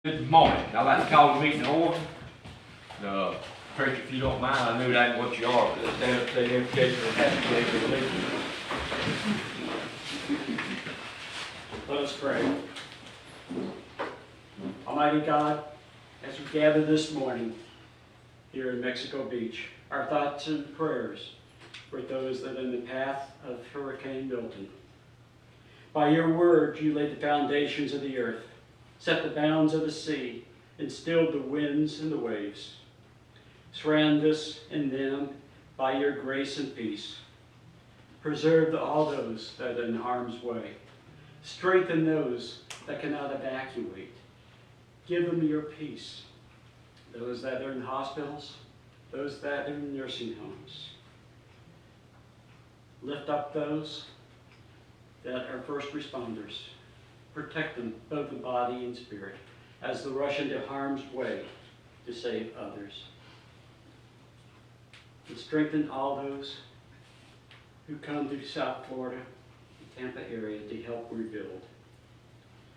Good morning. I'd like to call the meeting to order. Preacher, if you don't mind, I know that ain't what you are, but stand up, say the invocation and have to pledge of allegiance. Let us pray. Almighty God, as we gather this morning here in Mexico Beach, our thoughts and prayers for those that are in the path of Hurricane Milton. By your word, you laid the foundations of the earth, set the bounds of the sea, and stilled the winds and the waves. Surround us and them by your grace and peace. Preserve all those that are in harm's way. Strengthen those that cannot evacuate. Give them your peace. Those that are in hospitals, those that are in nursing homes. Lift up those that are first responders. Protect them, both in body and spirit, as they rush into harm's way to save others. And strengthen all those who come to South Florida, the Tampa area, to help rebuild.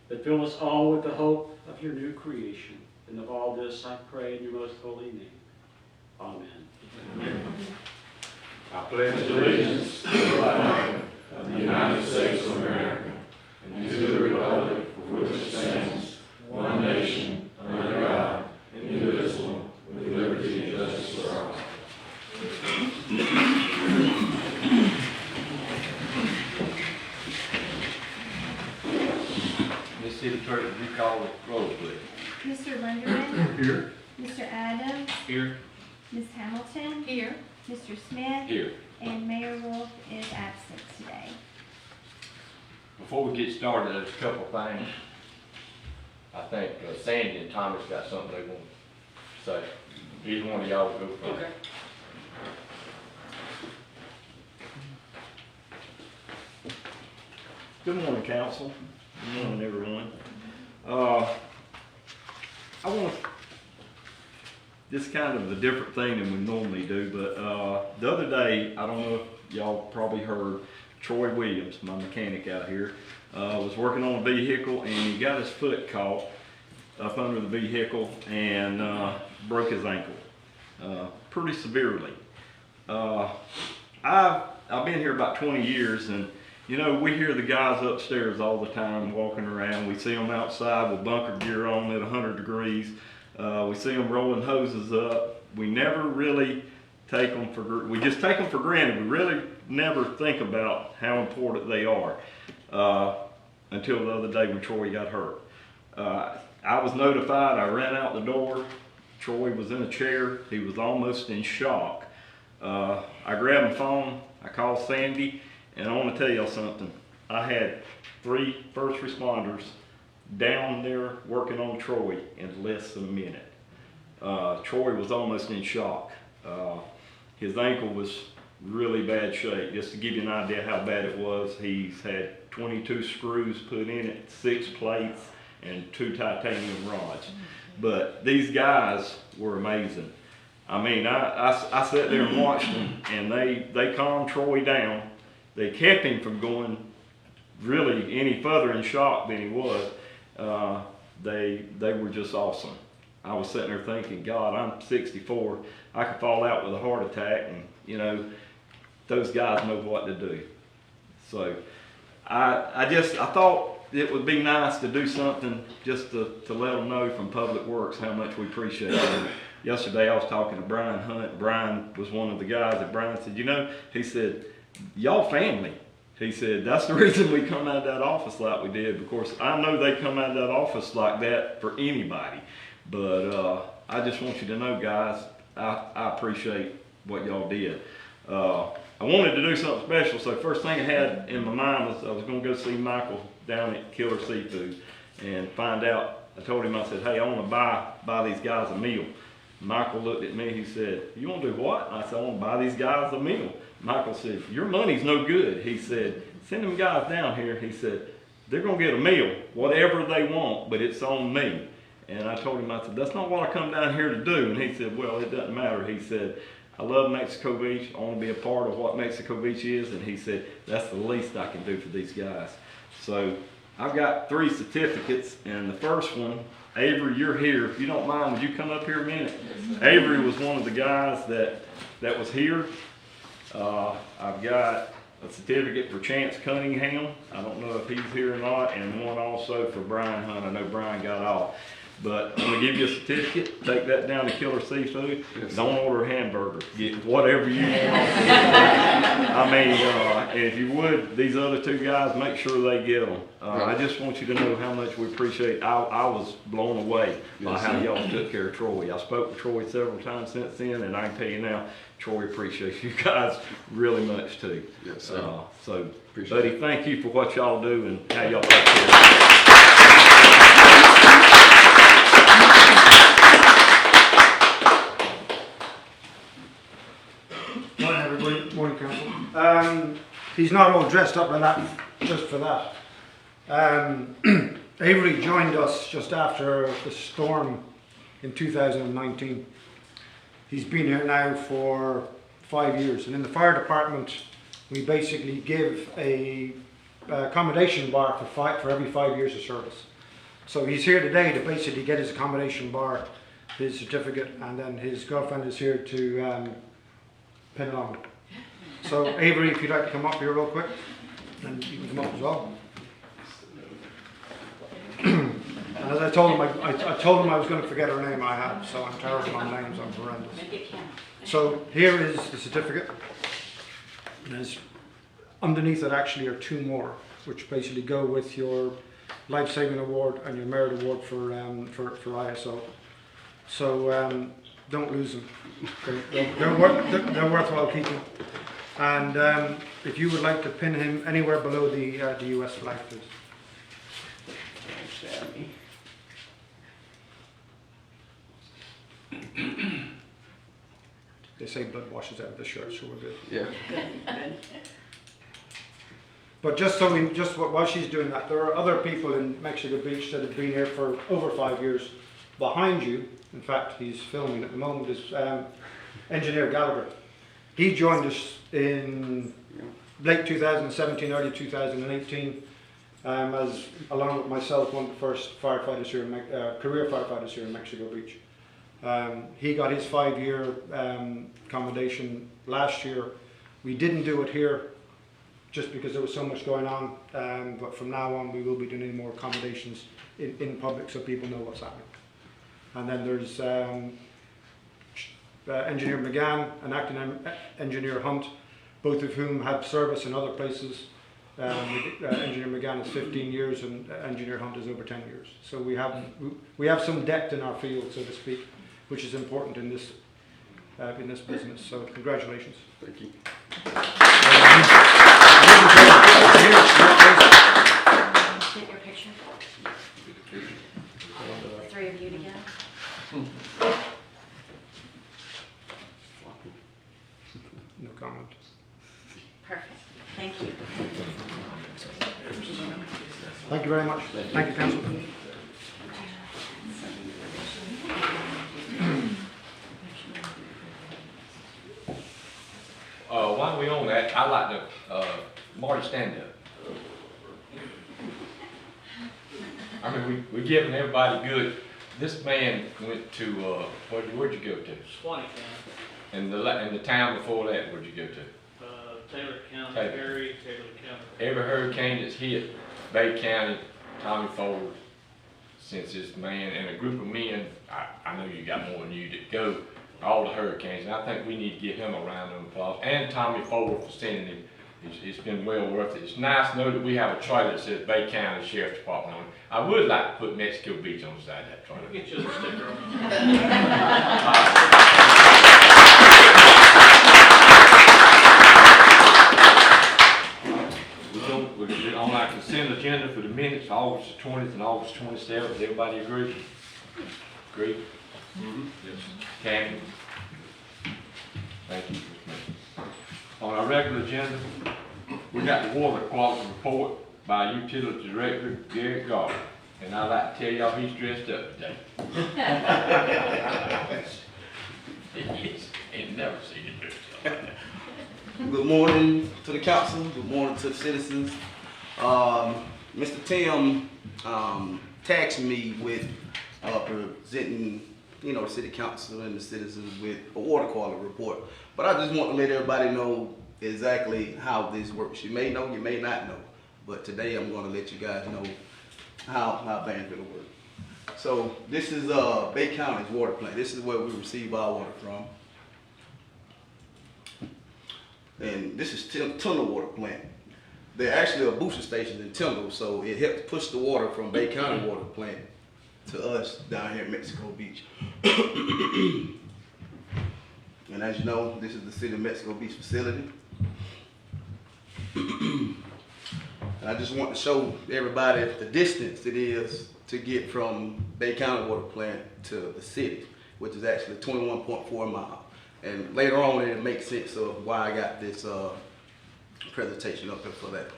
But fill us all with the hope of your new creation. And of all this I pray in your most holy name. Amen. Amen. I pledge allegiance to the flag of the United States of America and to the republic for which it stands, one nation, under God, indivisible, with liberty and justice for all. Miss City Clerk, would you call the roll, please? Mr. Linderman. Here. Mr. Adams. Here. Ms. Hamilton. Here. Mr. Smith. Here. And Mayor Wolf is absent today. Before we get started, there's a couple things. I think Sandy and Thomas got something they want to say. Either one of y'all will go first. Okay. Good morning, council. Good morning, everyone. I want this kind of a different thing than we normally do, but the other day, I don't know if y'all probably heard, Troy Williams, my mechanic out here, was working on a vehicle and he got his foot caught up under the vehicle and broke his ankle pretty severely. I've been here about 20 years, and you know, we hear the guys upstairs all the time walking around. We see them outside with bunker gear on at 100 degrees. We see them rolling hoses up. We never really take them we just take them for granted. We really never think about how important they are until the other day when Troy got hurt. I was notified. I ran out the door. Troy was in a chair. He was almost in shock. I grabbed my phone. I called Sandy. And I want to tell y'all something. I had 3 first responders down there working on Troy in less than a minute. Troy was almost in shock. His ankle was really bad shape. Just to give you an idea how bad it was, he's had 22 screws put in it, 6 plates, and 2 titanium rods. But these guys were amazing. I mean, I sat there and watched them, and they calmed Troy down. They kept him from going really any further in shock than he was. They were just awesome. I was sitting there thinking, God, I'm 64. I could fall out with a heart attack, and you know, those guys know what to do. So I thought it would be nice to do something just to let them know from Public Works how much we appreciate them. Yesterday I was talking to Brian Hunt. Brian was one of the guys that Brian said, you know, he said, y'all family. He said, that's the reason we come out of that office like we did. Of course, I know they come out of that office like that for anybody. But I just want you to know, guys, I appreciate what y'all did. I wanted to do something special, so first thing I had in my mind was I was going to go see Michael down at Killer Seafood and find out. I told him, I said, hey, I want to buy these guys a meal. Michael looked at me, he said, you want to do what? I said, I want to buy these guys a meal. Michael said, your money's no good. He said, send them guys down here. He said, they're going to get a meal, whatever they want, but it's on me. And I told him, I said, that's not what I come down here to do. And he said, well, it doesn't matter. He said, I love Mexico Beach. I want to be a part of what Mexico Beach is. And he said, that's the least I can do for these guys. So I've got 3 certificates, and the first one Avery, you're here. If you don't mind, would you come up here a minute? Avery was one of the guys that was here. I've got a certificate for Chance Cunningham. I don't know if he's here or not, and one also for Brian Hunt. I know Brian got off. But I'm gonna give you a certificate, take that down to Killer Seafood. Yes, Don't order a hamburger, get whatever you want. I mean, and if you would, these other two guys, make sure they get them. I just want you to know how much we appreciate. I was blown away by how y'all took care of Troy. I spoke with Troy several times since then, and I can tell you now, Troy appreciates you guys really much too. Yes, sir. So, Appreciate buddy, thank you for what y'all do and how y'all take care of it. Morning, everybody. Morning, council. He's not all dressed up like that just for that. Avery joined us just after the storm in 2019. He's been here now for 5 years, and in the fire department, we basically give a accommodation bar for every 5 years of service. So he's here today to basically get his accommodation bar, his certificate, and then his girlfriend is here to pin it on. So Avery, if you'd like to come up here real quick, and you can come up as well. And as I told him, I told him I was going to forget her name. I had, so I'm terrible on names. I'm horrendous. So here is the certificate. There's underneath it actually are two more, which basically go with your life-saving award and your merit award for ISO. So don't lose them. They're worthwhile keeping. And if you would like to pin him anywhere below the US flag, please. They say blood washes out of the shirt, so we're good. Yeah. But while she's doing that, there are other people in Mexico Beach that have been here for over 5 years. Behind you, in fact, he's filming at the moment, is Engineer Gallagher. He joined us in late 2017, early 2018, as along with myself, one of the first firefighters here, career firefighters here in Mexico Beach. He got his 5-year accommodation last year. We didn't do it here just because there was so much going on, but from now on we will be doing more accommodations in public so people know what's happening. And then there's Engineer McGann and Acting Engineer Hunt, both of whom have service in other places. Engineer McGann is 15 years and Engineer Hunt is over 10 years. So we have some depth in our field, so to speak, which is important in this business. So congratulations. Thank you. Get your picture. The three of you together. No comment. Perfect. Thank you. Thank you very much. Thank you, Council. While we on that, I'd like to, Marty, stand up. I mean, we're giving everybody good. This man went to, where'd you go to? Swanee County, And the town before that, where'd you go to? Taylor County, Taylor. Perry, Taylor County. Every hurricane that's hit Bay County, Tommy Ford, since this man and a group of men, I know you got more than you that go all the hurricanes, and I think we need to give him a round of applause, and Tommy Ford for sending him. It's been well worth it. It's nice to know that we have a trailer that says Bay County Sheriff's Department on it. I would like to put Mexico Beach on the side of that trailer. We'll get you a sticker on We're on our consent agenda for the minutes, August 20th and August 27th. Does everybody agree? Agree? Yes. Tammy? Thank you. On our regular agenda, we got the water quality report by Utility Director Garrett Garber. And I'd like to tell y'all he's dressed up today. Yes, ain't never seen him dressed up like that. Good morning to the council, good morning to the citizens. Mr. Tim tasked me with presenting, the city council and the citizens with a water quality report. But I just want to let everybody know exactly how this works. You may know, you may not know, but today I'm going to let you guys know how things gonna work. So this is Bay County's water plant. This is where we receive our water from. And this is Tyndall Water Plant. They're actually a booster station in Tyndall, so it helps push the water from Bay County Water Plant to us down here in Mexico Beach. And as you know, this is the City of Mexico Beach facility. And I just want to show everybody the distance it is to get from Bay County Water Plant to the city, which is actually 21.4 miles. And later on, it'll make sense of why I got this presentation up there for that.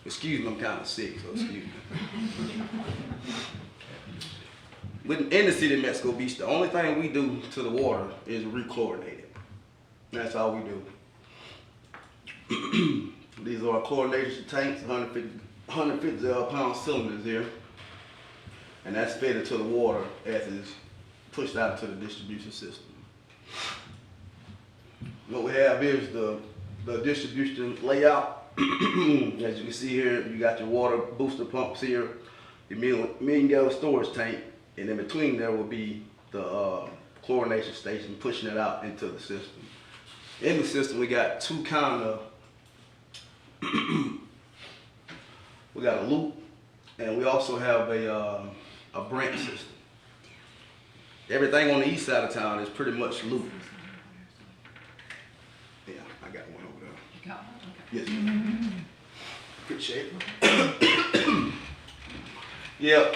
Excuse me, I'm kind of sick, so excuse me. In the city of Mexico Beach, the only thing we do to the water is rechlorinate it. That's all we do. These are chlorination tanks, 150 pound cylinders here. And that's fed into the water as it's pushed out to the distribution system. What we have here is the distribution layout. As you can see here, you got your water booster pumps here, your million gallon storage tank, and in between there will be the chlorination station pushing it out into the system. In the system, we got two kind of, we got a loop, and we also have a branch system. Everything on the east side of town is pretty much loop. Yeah, I got one over there. You got one? Okay. Yes, ma'am. Appreciate it. Yeah.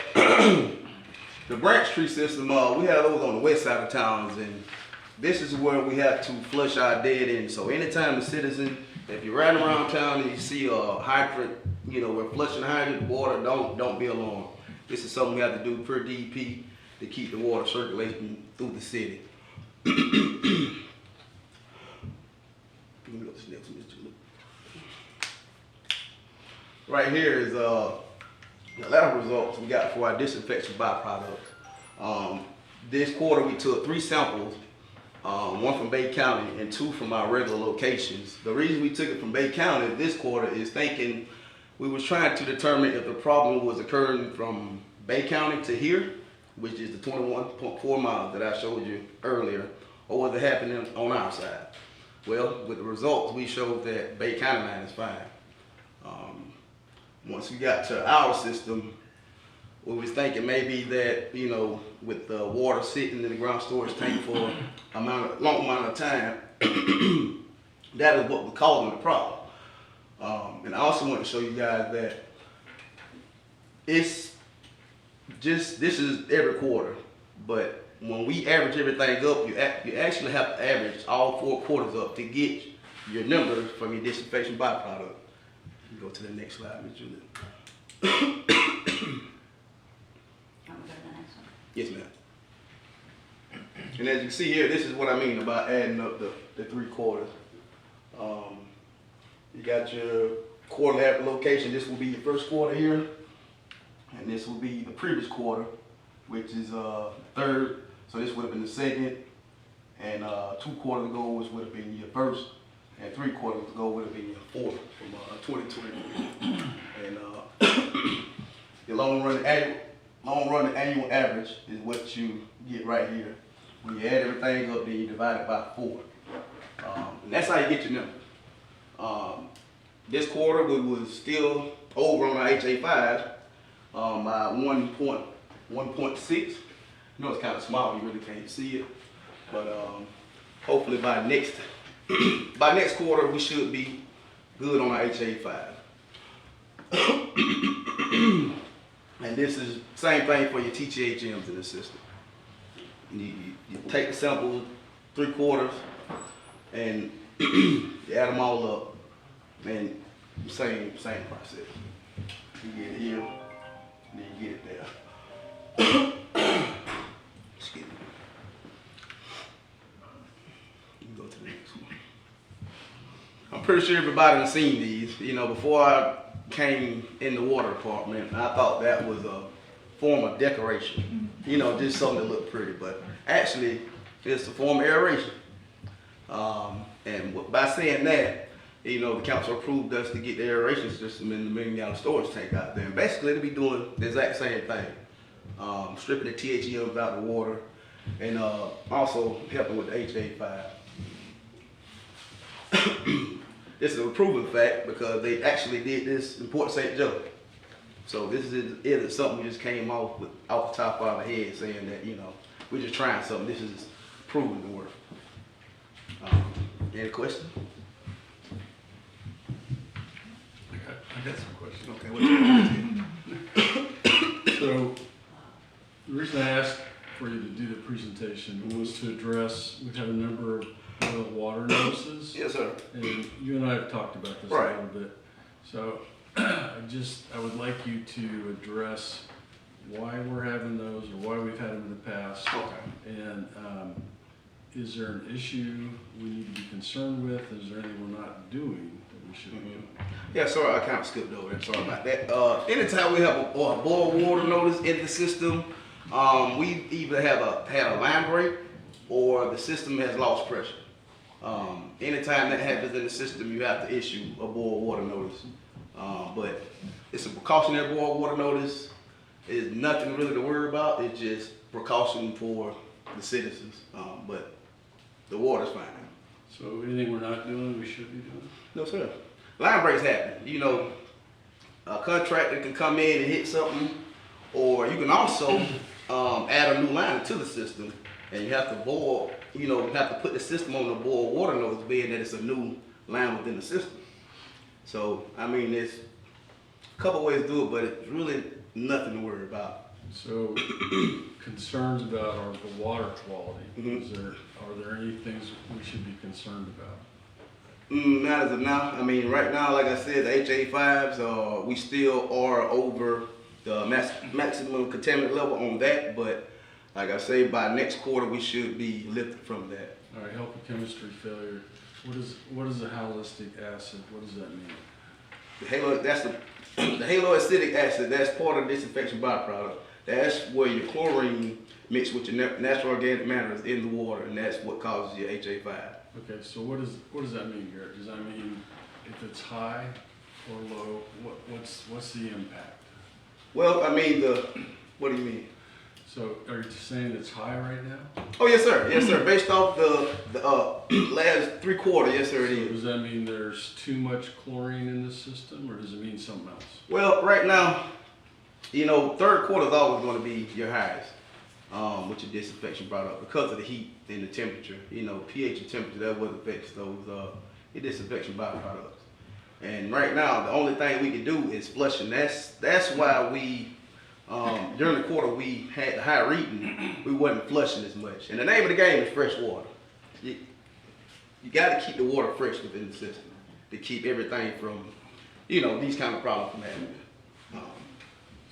The branch tree system, we have those on the west side of towns, and this is where we have to flush our dead end. So anytime the citizen, if you're riding around town and you see a hydrant, we're flushing the hydrant, water, don't be alarmed. This is something we have to do per DEP to keep the water circulating through the city. Let me go to the next one, Mr. Luke. Right here is the lab results we got for our disinfection byproducts. This quarter we took 3 samples, one from Bay County and 2 from our regular locations. The reason we took it from Bay County this quarter is we was trying to determine if the problem was occurring from Bay County to here, which is the 21.4 miles that I showed you earlier, or was it happening on our side? Well, with the results, we showed that Bay County line is fine. Once we got to our system, we was thinking maybe that, with the water sitting in the ground storage tank for a long amount of time, that is what was causing the problem. And I also want to show you guys that this is every quarter, but when we average everything up, you actually have to average all 4 quarters up to get your numbers from your disinfection byproduct. You go to the next slide, Ms. Julie. I'm gonna go to the next one. Yes, ma'am. And as you can see here, this is what I mean about adding up the 3 quarters. You got your quarterly average location. This will be your first quarter here, and this will be the previous quarter, which is third. So this would have been the second, and 2 quarters ago, which would have been your first, and 3 quarters ago would have been your fourth from 2020. And your long run annual average is what you get right here. When you add everything up, then you divide it by 4. And that's how you get your number. This quarter we was still over on our HA5 by 1.6. It's kind of small, you really can't see it. But hopefully by next quarter we should be good on our HA5. And this is same thing for your TTHMs in the system. You take the samples, 3 quarters, and you add them all up, and same process. You get it here, and then you get it there. Excuse me. You can go to the next one. I'm pretty sure everybody has seen these. Before I came in the water department, I thought that was form of decoration. You know, just something to look pretty, but actually it's a form of aeration. And by saying that, you know, the council approved us to get the aeration system in the $1 million storage tank out there. And basically it'll be doing the exact same thing. Stripping the THMs out of the water and also helping with the HA5. This is a proven fact because they actually did this in Port St. Joe. So this isn't something we just came off the top of our head saying that, you know, we're just trying something. This is proven to work. Any questions? I got some questions. Okay, what you want to say? So, the reason I asked for you to do the presentation was to address, we have a number of boil water notices. Yes, sir. And you and I have talked about this Right. a little bit. So, I would like you to address why we're having those or why we've had them in the past. Okay. And, is there an issue we need to be concerned with? Is there anything we're not doing that we should be doing? Yeah, sorry, I kind of skipped over that. Sorry about that. Anytime we have a boil water notice in the system, we either had a line break or the system has lost pressure. Anytime that happens in the system, you have to issue a boil water notice. But it's a precautionary boil water notice. It's nothing really to worry about. It's just precaution for the citizens. But the water's fine. So anything we're not doing, we should be doing? No, sir. Line breaks happen. You know, a contractor can come in and hit something, or you can also add a new line to the system, and you have to boil, you know, you have to put the system on the boil water notice, being that it's a new line within the system. So, I mean, there's a couple ways to do it, but it's really nothing to worry about. So concerns about the water quality, Mhm. are there any things we should be concerned about? Not as of now. I mean, right now, like I said, the HA5s, we still are over the maximum contaminant level on that, but like I say, by next quarter, we should be lifted from that. All right, healthy chemistry failure. What is a halostic acid? What does that mean? The halo, that's the haloacidic acid. That's part of the disinfection byproduct. That's where your chlorine mixed with your natural organic matter is in the water, and that's what causes your HA5. Okay, so what does that mean, Garrett? Does that mean if it's high or low? What's the impact? Well, I mean what do you mean? So are you saying it's high right now? Oh yes, sir. Yes, sir. Based off the last 3 quarters, yes, sir, it So is. does that mean there's too much chlorine in the system, or does it mean something else? Well, right now, you know, 3rd quarter is always going to be your highest with your disinfection product because of the heat and the temperature. You know, pH and temperature, that's what affects those your disinfection byproducts. And right now, the only thing we can do is flushing. That's why we during the quarter we had the high reading. We wasn't flushing as much. And the name of the game is fresh water. You got to keep the water fresh within the system to keep everything from, you know, these kind of problems from happening.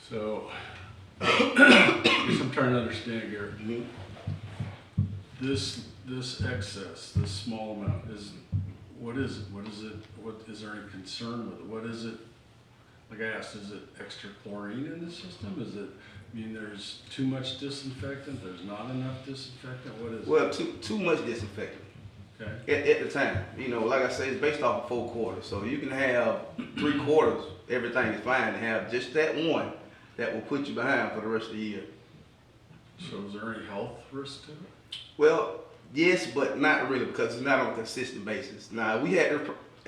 So, I guess I'm trying to understand, Garrett. Mhm. This excess, this small amount, what is it? What is there any concern with it? What is it? Like I asked, is it extra chlorine in the system? Is it, there's too much disinfectant? There's not enough disinfectant? What is it? Well, too much disinfectant. Okay. At the time, you know, like I say, it's based off of 4 quarters. So you can have 3 quarters, everything is fine, and have just that one that will put you behind for the rest of the year. So is there any health risk to it? Well, yes, but not really because it's not on a consistent basis. Now, we had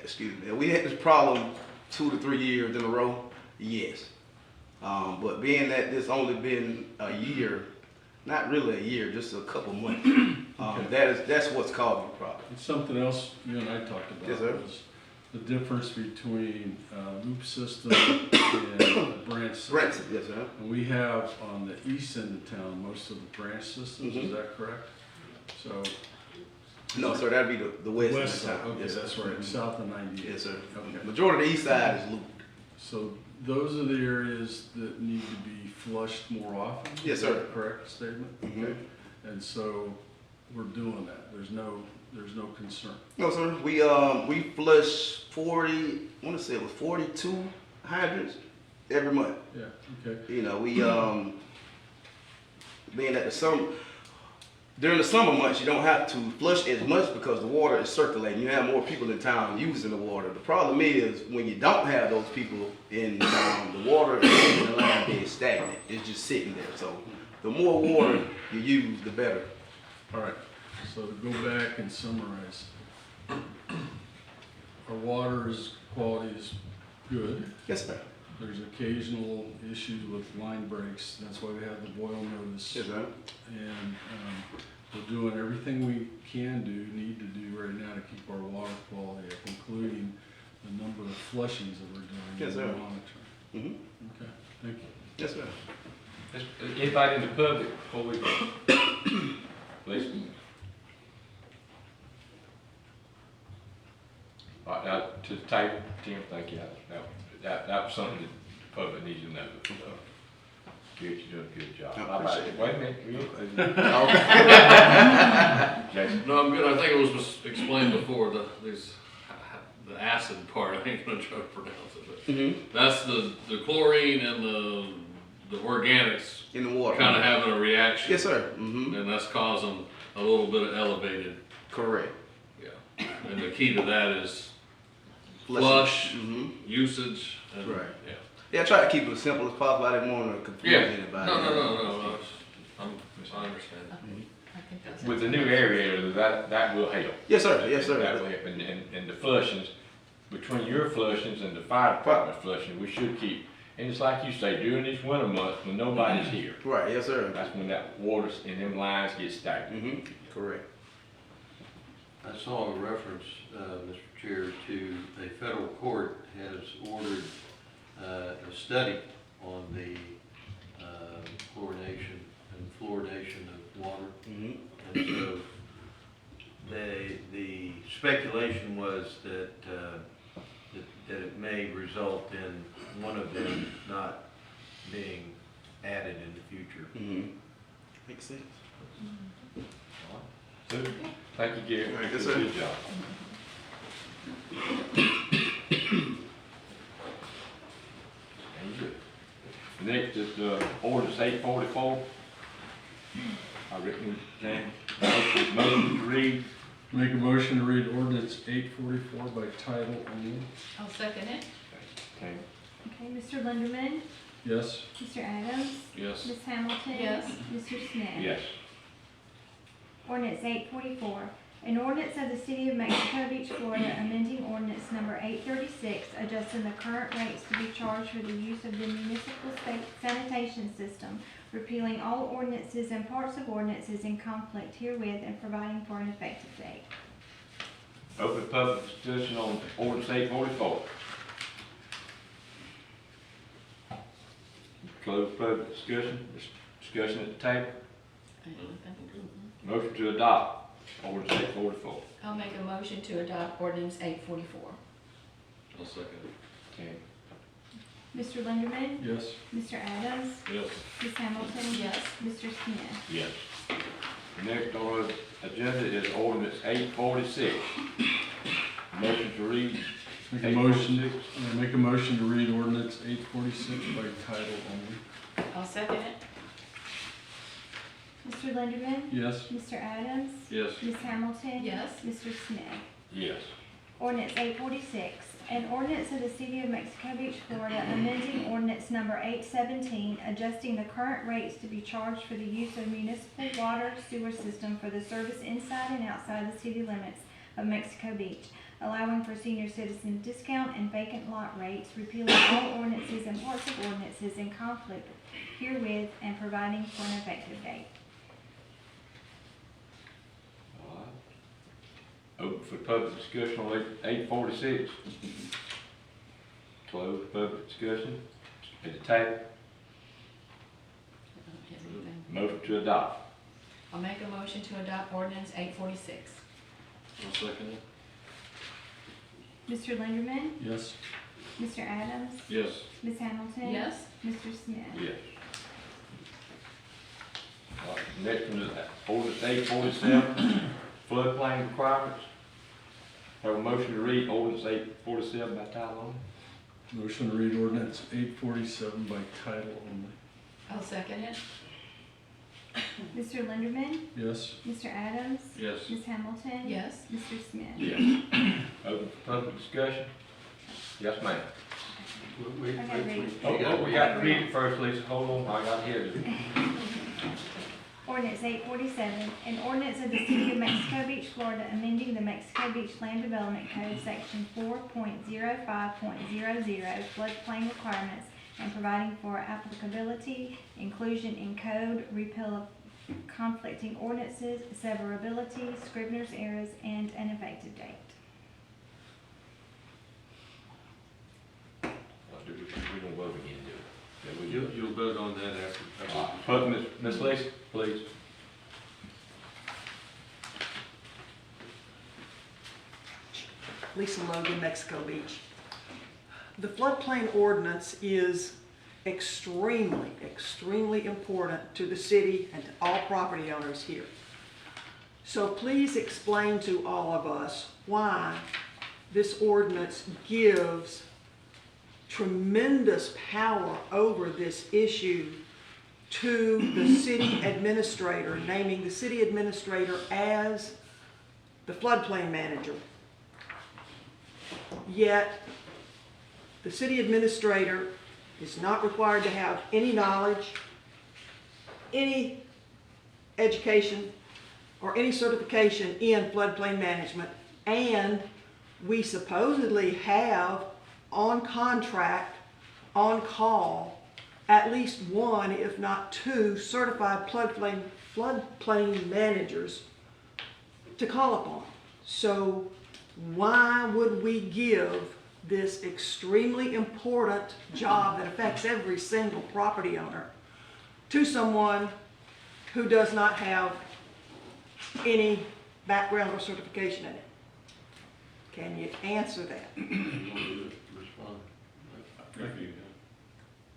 this problem 2 to 3 years in a row, yes. But being that it's only been a year, not really a year, just a couple months, that's what's causing the problem. And something else you and I talked about Yes, sir. was the difference between loop system and branch system. Branch, yes, sir. And we have on the east end of town, most of the branch systems, Mhm. is that correct? So. No, sir, that'd be the west West of side, town. okay, Yes, sir. that's right, south of 98. Yes, sir. Okay. Majority of the east side is looped. So those are the areas that need to be flushed more often? Yes, Is that sir. a correct statement? Mhm. Okay. And so we're doing that. There's no concern. No, sir. We flush 40. I want to say it was 42 hydrants every month. Yeah, okay. You know, we being that during the summer months, you don't have to flush as much because the water is circulating. You have more people in town using the water. The problem is when you don't have those people in town, the water is in the line being stagnant. It's just sitting there. So the more water you use, the better. All right, so to go back and summarize, our water quality is good. Yes, sir. There's occasional issues with line breaks. That's why we have the boil notice. Yes, sir. And we're doing everything we need to do right now to keep our water quality up, including the number of flushings that we're doing. Yes, sir. and monitoring. Okay, thank you. Yes, sir. Anybody in the public before we go? Please. All right, now, to the table, Tim, thank you. That was something that the public needs to know. So, Garrett, you're doing a good job. I How about appreciate it? Wait a minute. Jason? No, I'm good. I think it was explained before, the acid part, I ain't gonna try to pronounce it, but Mm-hmm. that's the chlorine and the organics In the water. kind of having a reaction. Yes, sir. Mm-hmm. And that's causing a little bit of elevated, Correct. yeah. And the key to that is flush, Mm-hmm. usage, and, Right. yeah. Yeah, I try to keep it as simple as possible. I didn't want to confuse Yeah. anybody. No. I understand. I think that's. With the new aerator, that will help. Yes, sir. Yes, sir. That will help. And the flushings, between your flushings and the fire department flushing, we should keep, and it's like you say, during these winter months when nobody's here, Right. Yes, sir. that's when that water in them lines get stagnant. Mm-hmm. Correct. I saw a reference, Mr. Chair, to a federal court has ordered a study on the chlorination and fluoridation of water. Mm-hmm. And so the speculation was that it may result in one of them not being added in the future. Mm-hmm. Makes sense. So, thank you, Gary. All right, yes, sir. Good job. Next is ordinance 844. I reckon, James, motion to read. Make a motion to read ordinance 844 by title only. I'll second it. Okay. Okay, Mr. Linderman, Yes. Mr. Adams, Yes. Ms. Hamilton. Yes. Mr. Smith. Yes. Ordinance 844, an ordinance of the City of Mexico Beach, Florida, amending ordinance number 836, adjusting the current rates to be charged for the use of the municipal sanitation system, repealing all ordinances and parts of ordinances in conflict herewith, and providing for an effective date. Open public discussion on ordinance 844. Close public discussion, discussion at the table. Motion to adopt ordinance 844. I'll make a motion to adopt ordinance 844. I'll second Okay. Mr. Linderman, Yes. Mr. Adams, it. Yes. Ms. Hamilton. Yes. Mr. Smith. Yes. Next on the agenda is ordinance 846. Motion to read. Make a motion, make a motion to read ordinance 846 by title only. I'll second it. Mr. Linderman, Yes. Mr. Adams, Yes. Ms. Hamilton. Yes. Mr. Smith. Yes. Ordinance 846, an ordinance of the City of Mexico Beach, Florida, amending ordinance number 817, adjusting the current rates to be charged for the use of municipal water sewer system for the service inside and outside the city limits of Mexico Beach, allowing for senior citizen discount and vacant lot rates, repealing all ordinances and parts of ordinances in conflict herewith, and providing for an effective date. All right. Open for public discussion on 846. Close public discussion at the table. I don't have anything. Motion to adopt. I'll make a motion to adopt ordinance 846. I'll second it. Mr. Linderman, Yes. Mr. Adams, Yes. Ms. Hamilton. Yes. Mr. Smith. Yes. All right, next one is ordinance 847, floodplain requirements. Have a motion to read ordinance 847 by title only. Motion to read ordinance 847 by title only. I'll second it. Mr. Linderman, Yes. Mr. Adams, Yes. Ms. Hamilton. Yes. Mr. Smith. Yes. Open for public discussion? Yes, ma'am. Okay, read. Oh, we got to read it first, Lisa. Hold on, I got here. Ordinance 847, an ordinance of the City of Mexico Beach, Florida, amending the Mexico Beach Land Development Code, Section 4.05.00, floodplain requirements, and providing for applicability, inclusion in code, repeal of conflicting ordinances, severability, scrivener's errors, and an effective date. We don't vote again, do we? You'll vote on that after. Ms. Lisa, please. Lisa Logan, Mexico Beach. The floodplain ordinance is extremely important to the city and to all property owners here. So please explain to all of us why this ordinance gives tremendous power over this issue to the city administrator, naming the city administrator as the floodplain manager. Yet, the city administrator is not required to have any knowledge, any education, or any certification in floodplain management, and we supposedly have on contract, on call, at least one, if not two, certified floodplain managers to call upon. So why would we give this extremely important job that affects every single property owner to someone who does not have any background or certification in it? Can you answer that?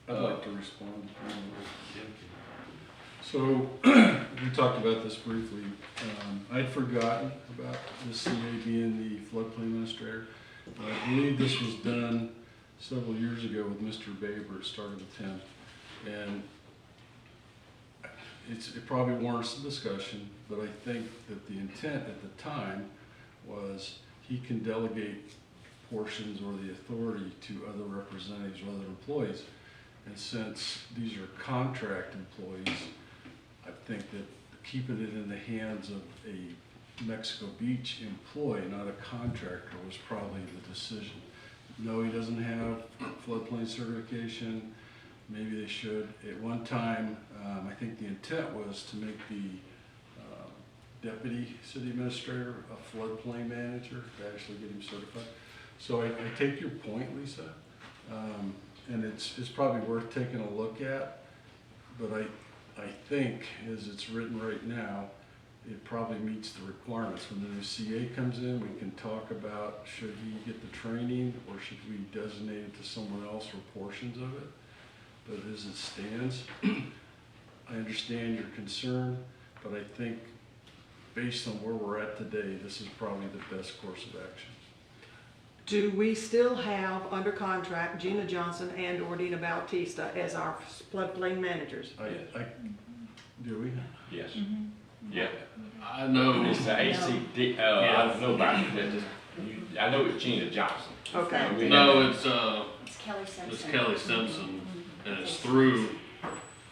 I'd like to respond. So, we talked about this briefly. I'd forgotten about the CA being the floodplain administrator. I believe this was done several years ago with Mr. Baber. It started with him. And it probably warrants a discussion, but I think that the intent at the time was he can delegate portions or the authority to other representatives or other employees. And since these are contract employees, I think that keeping it in the hands of a Mexico Beach employee, not a contractor, was probably the decision. No, he doesn't have floodplain certification. Maybe they should. At one time, I think the intent was to make the deputy city administrator a floodplain manager, to actually get him certified. So I take your point, Lisa, and it's probably worth taking a look at, but I think as it's written right now, it probably meets the requirements. When the new CA comes in, we can talk about should he get the training or should we designate it to someone else or portions of it. But as it stands, I understand your concern, but I think based on where we're at today, this is probably the best course of action. Do we still have under contract Gina Johnson and or Dina Bautista as our floodplain managers? Do we? Yes. Yeah. I know. It's the ACD, I don't know about it, I know it's Gina Johnson. Okay. No, It's Kelly Simpson. it's Kelly Simpson, and it's through,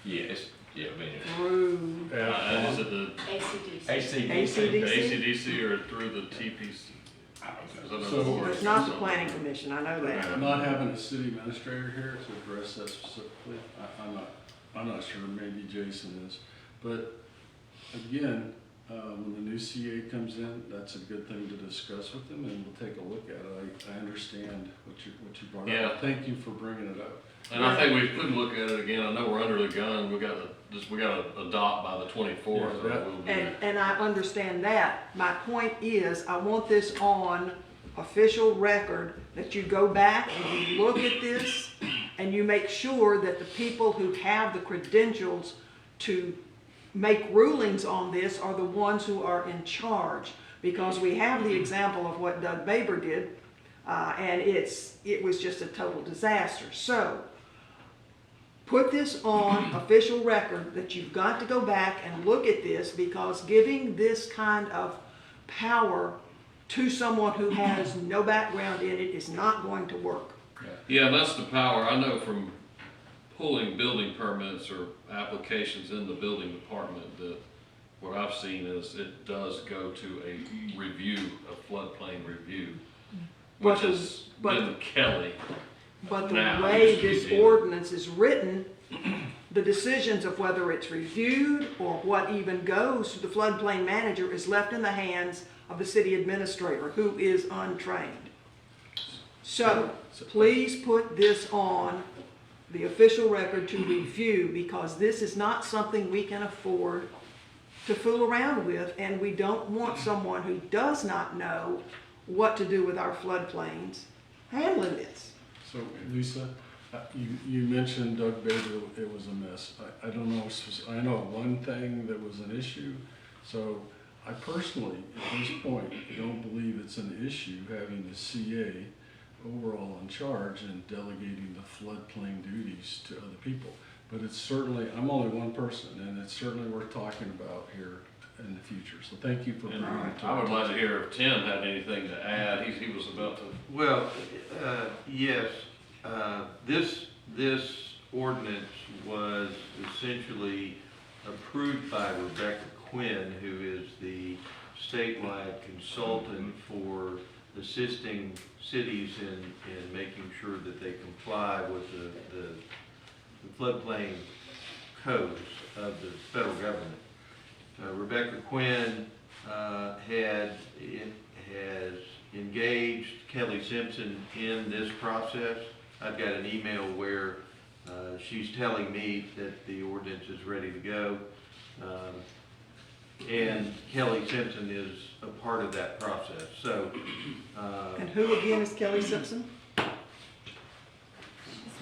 Yeah, yeah, man. Through, is it the ACDC. ACDC. ACDC or through the TPC? I don't know. Is that So- another it's not the planning commission, I know that. Not having a city administrator here to address that specifically, I'm not sure, maybe Jason is. But again, when the new CA comes in, that's a good thing to discuss with them and we'll take a look at it. I understand what you brought Yeah. up. Thank you for bringing it up. And I think we could look at it again. I know we're under the gun. We got to adopt by the 24th. Yeah, or that- we'll be- And I understand that. My point is, I want this on official record, that you go back and you look at this and you make sure that the people who have the credentials to make rulings on this are the ones who are in charge. Because we have the example of what Doug Baber did, and it was just a total disaster. So, put this on official record, that you've got to go back and look at this, because giving this kind of power to someone who has no background in it is not going to work. Yeah, that's the power. I know from pulling building permits or applications in the building department that what I've seen is it does go to a review, a floodplain review, which But the- has but- been Kelly. But the Now, way it used this to be- ordinance is written, the decisions of whether it's reviewed or what even goes to the floodplain manager is left in the hands of the city administrator, who is untrained. So, please put this on the official record to review, because this is not something we can afford to fool around with, and we don't want someone who does not know what to do with our floodplains handling this. So Lisa, you mentioned Doug Bader, it was a mess. I don't know, I know one thing that was an issue. So I personally, at this point, don't believe it's an issue having the CA overall in charge and delegating the floodplain duties to other people. But it's certainly, I'm only one person, and it's certainly worth talking about here in the future. So thank you for bringing And it to I would our like to hear if Tim had anything to add. He was about to. Well, yes, this ordinance was essentially approved by Rebecca Quinn, who is the statewide consultant for assisting cities in making sure that they comply with the floodplain codes of the federal government. Rebecca Quinn has engaged Kelly Simpson in this process. I've got an email where she's telling me that the ordinance is ready to go. And Kelly Simpson is a part of that process. So, And who again is Kelly Simpson?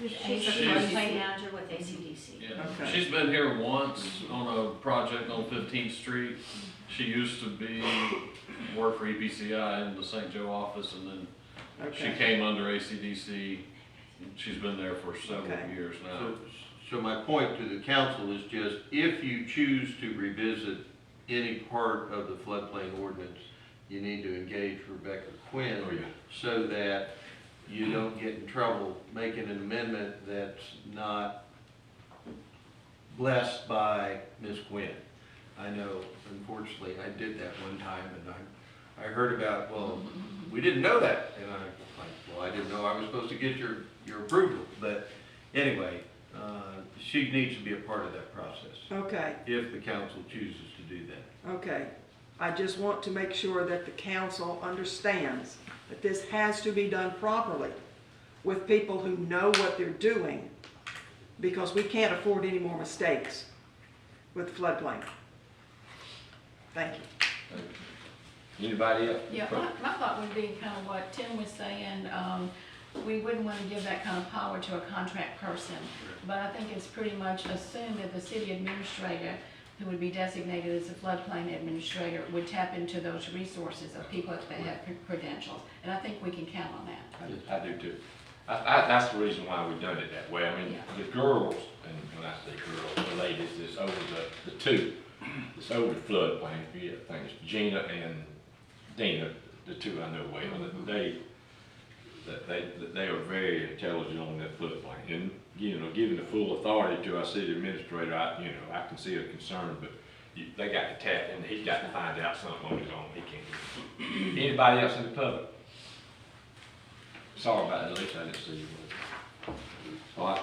This was She's a AC. floodplain manager with ACDC. Yeah. Okay. She's been here once on a project on 15th Street. She used to work for EPCI in the St. Joe office, and then she Okay. came under ACDC. She's been there for several Okay. years now. so my point to the council is just, if you choose to revisit any part of the floodplain ordinance, you need to engage Rebecca Quinn Oh, yeah. so that you don't get in trouble making an amendment that's not blessed by Ms. Quinn. I know, unfortunately, I did that one time, and I heard about, well, we didn't know that, and I'm like, well, I didn't know I was supposed to get your approval, but anyway, she needs to be a part of that process, Okay, if the council chooses to do that. okay. I just want to make sure that the council understands that this has to be done properly with people who know what they're doing, because we can't afford any more mistakes with floodplain. Thank you. Anybody else? Yeah, my thought would be kind of what Tim was saying, we wouldn't want to give that kind of power to a contract person. But I think it's pretty much assumed that the city administrator, who would be designated as a floodplain administrator, would tap into those resources of people that have credentials. And I think we can count on that. I do too. That's the reason why we've done it that way. I mean, Yeah. the girls, and when I say girls, the ladies, is over the two. It's over the floodplain. I think it's Gina and Dina, the two I know well. They are very intelligent on that floodplain. And, giving the full authority to our city administrator, I can see a concern, but they got to tap, and he's got to find out something on his own. He can't. Anybody else in the public? Sorry about that, Lisa, I didn't see you. All right,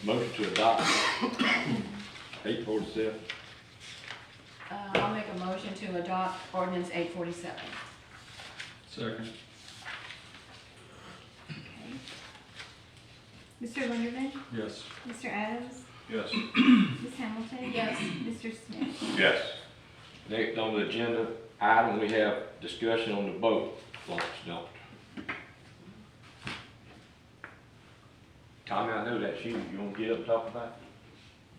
motion to adopt 847. I'll make a motion to adopt ordinance 847. Second. Mr. Linderman, Yes. Mr. Adams, Yes. Ms. Hamilton. Yes. Mr. Smith. Yes. Next on the agenda item, we have discussion on the boat launch dump. Tommy, I know that's you. You want to get up and talk about it?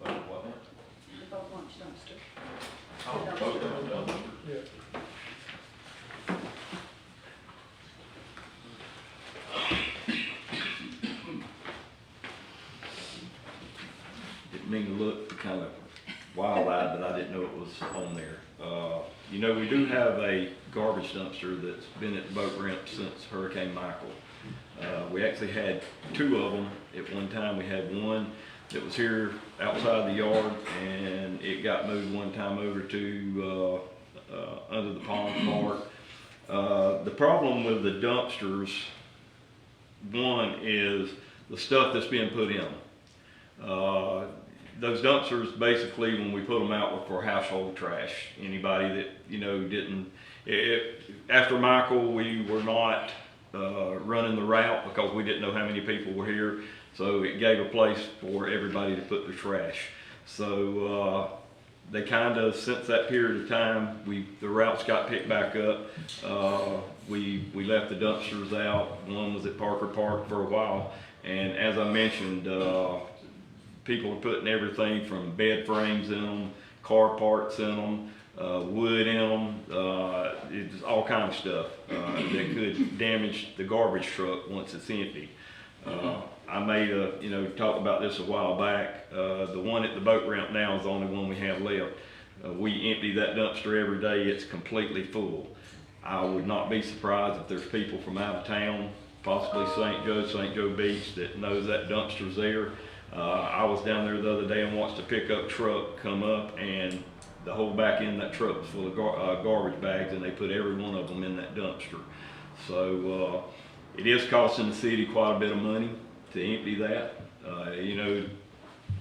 Boat what? The boat launch dumpster. Oh, boat dump. on there. You know, we do have a garbage dumpster that's been at the boat ramp since Hurricane Michael. We actually had 2 of them at one time. We had one that was here outside the yard, and it got moved one time over to under the pond park. The problem with the dumpsters, one is the stuff that's being put in them. Those dumpsters, basically, when we put them out, were for household trash. Anybody that, you know, didn't, after Michael, we were not running the route because we didn't know how many people were here. So it gave a place for everybody to put their trash. So they kind of, since that period of time, the routes got picked back up. We left the dumpsters out. One was at Parker Park for a while. And as I mentioned, people are putting everything from bed frames in them, car parts in them, wood in them, it's all kind of stuff that could damage the garbage truck once it's empty. I made talked about this a while back. The one at the boat ramp now is the only one we have left. We empty that dumpster every day. It's completely full. I would not be surprised if there's people from out of town, possibly St. Joe Beach, that knows that dumpster's there. I was down there the other day and watched a pickup truck come up, and the whole back end of that truck was full of garbage bags, and they put every one of them in that dumpster. So it is costing the city quite a bit of money to empty that. You know,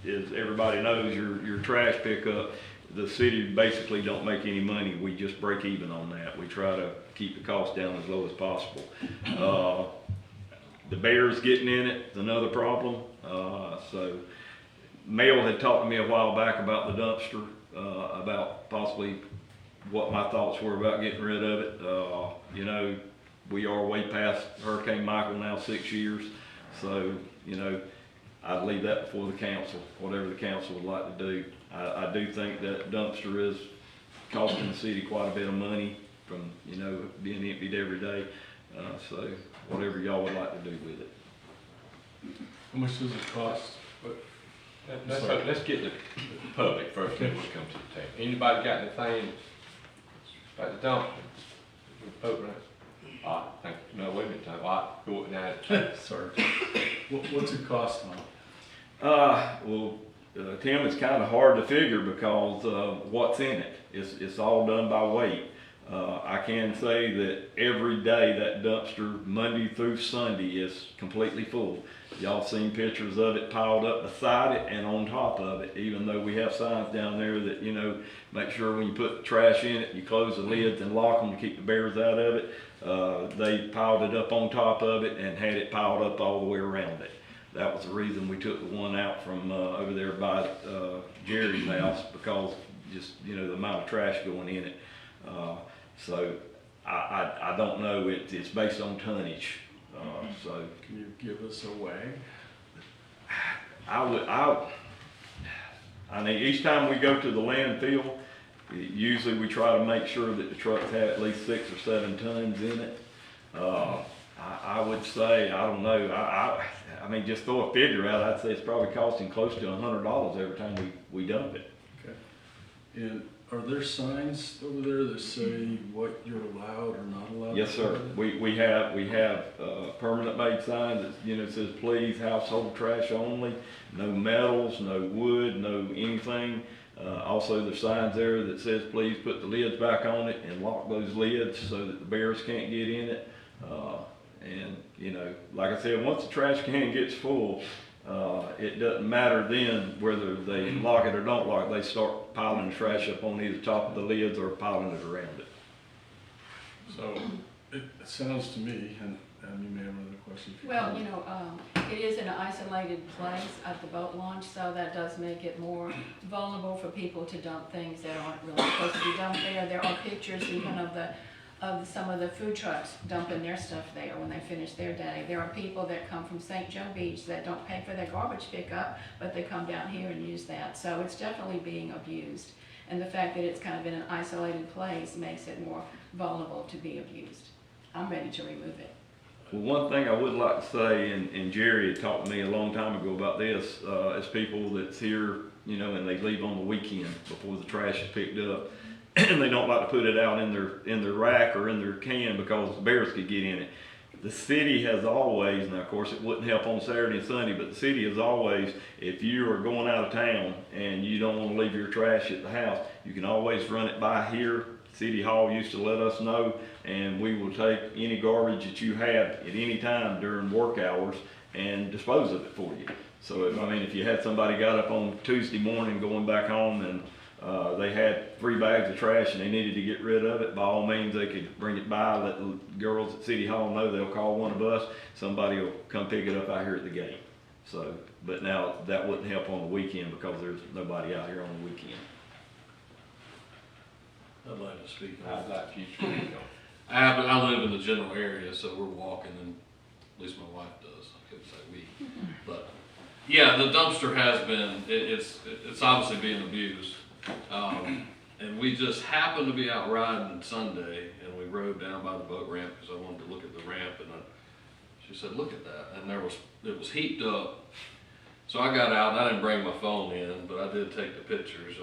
as everybody knows, your trash pickup, the city basically don't make any money. We just break even on that. We try to keep the cost down as low as possible. The bears getting in it is another problem. So Mel had talked to me a while back about the dumpster, about possibly what my thoughts were about getting rid of it. You know, we are way past Hurricane Michael now, 6 years. So, you know, I'd leave that before the council, whatever the council would like to do. I do think that dumpster is costing the city quite a bit of money from, you know, being emptied every day. So whatever y'all would like to do with it. How much does it cost? Let's get the public first, then we'll come to the table. Anybody got anything about the dumpster? Vote right. All right, thank you. No, wait a minute, all right, go with that. Sorry. What's it cost, Tom? Well, Tim, it's kind of hard to figure because what's in it. It's all done by weight. I can say that every day that dumpster, Monday through Sunday, is completely full. Y'all seen pictures of it piled up beside it and on top of it, even though we have signs down there that, you know, make sure when you put the trash in it, you close the lids and lock them to keep the bears out of it. They piled it up on top of it and had it piled up all the way around it. That was the reason we took the one out from over there by Jerry's house, because just, you know, the amount of trash going in it. So I don't know, it's based on tonnage. So Can you give us a way? I mean, each time we go to the landfill, usually we try to make sure that the trucks have at least 6 or 7 tons in it. I would say, I don't know, I mean, just throw a figure out, I'd say it's probably costing close to $100 every time we dump it. Okay. And are there signs over there that say what you're allowed or not allowed? Yes, sir. We have permanent made signs that, you know, says please household trash only, no metals, no wood, no anything. Also there's signs there that says please put the lids back on it and lock those lids so that the bears can't get in it. And, you know, like I said, once the trash can gets full, it doesn't matter then whether they lock it or don't lock it. They start piling the trash up on either top of the lids or piling it around it. So it sounds to me, and you may have another question. Well, you know, it is in an isolated place at the boat launch, so that does make it more vulnerable for people to dump things that aren't really supposed to be dumped there. There are pictures even of some of the food trucks dumping their stuff there when they finish their day. There are people that come from St. Joe Beach that don't pay for their garbage pickup, but they come down here and use that. So it's definitely being abused. And the fact that it's kind of in an isolated place makes it more vulnerable to be abused. I'm ready to remove it. Well, one thing I would like to say, and Jerry had talked to me a long time ago about this, is people that's here you know, and they leave on the weekend before the trash is picked up. And they don't like to put it out in their rack or in their can because the bears could get in it. The city has always, now of course it wouldn't help on Saturday and Sunday, but the city has always, if you are going out of town and you don't want to leave your trash at the house, you can always run it by here. City Hall used to let us know, and we will take any garbage that you have at any time during work hours and dispose of it for you. So, I mean, if you had somebody got up on Tuesday morning going back home and they had 3 bags of trash and they needed to get rid of it, by all means, they could bring it by, let the girls at City Hall know, they'll call one of us, somebody will come pick it up out here at the gate. So, but now that wouldn't help on the weekend because there's nobody out here on the weekend. I'd like to speak on How's that. that future going? I live in the general area, so we're walking, and at least my wife does. I couldn't say we, but yeah, the dumpster has been. It's obviously being abused, and we just happened to be out riding Sunday, and we rode down by the boat ramp because I wanted to look at the ramp, and she said, "Look at that," and it was heaped up. So I got out, and I didn't bring my phone in, but I did take the pictures.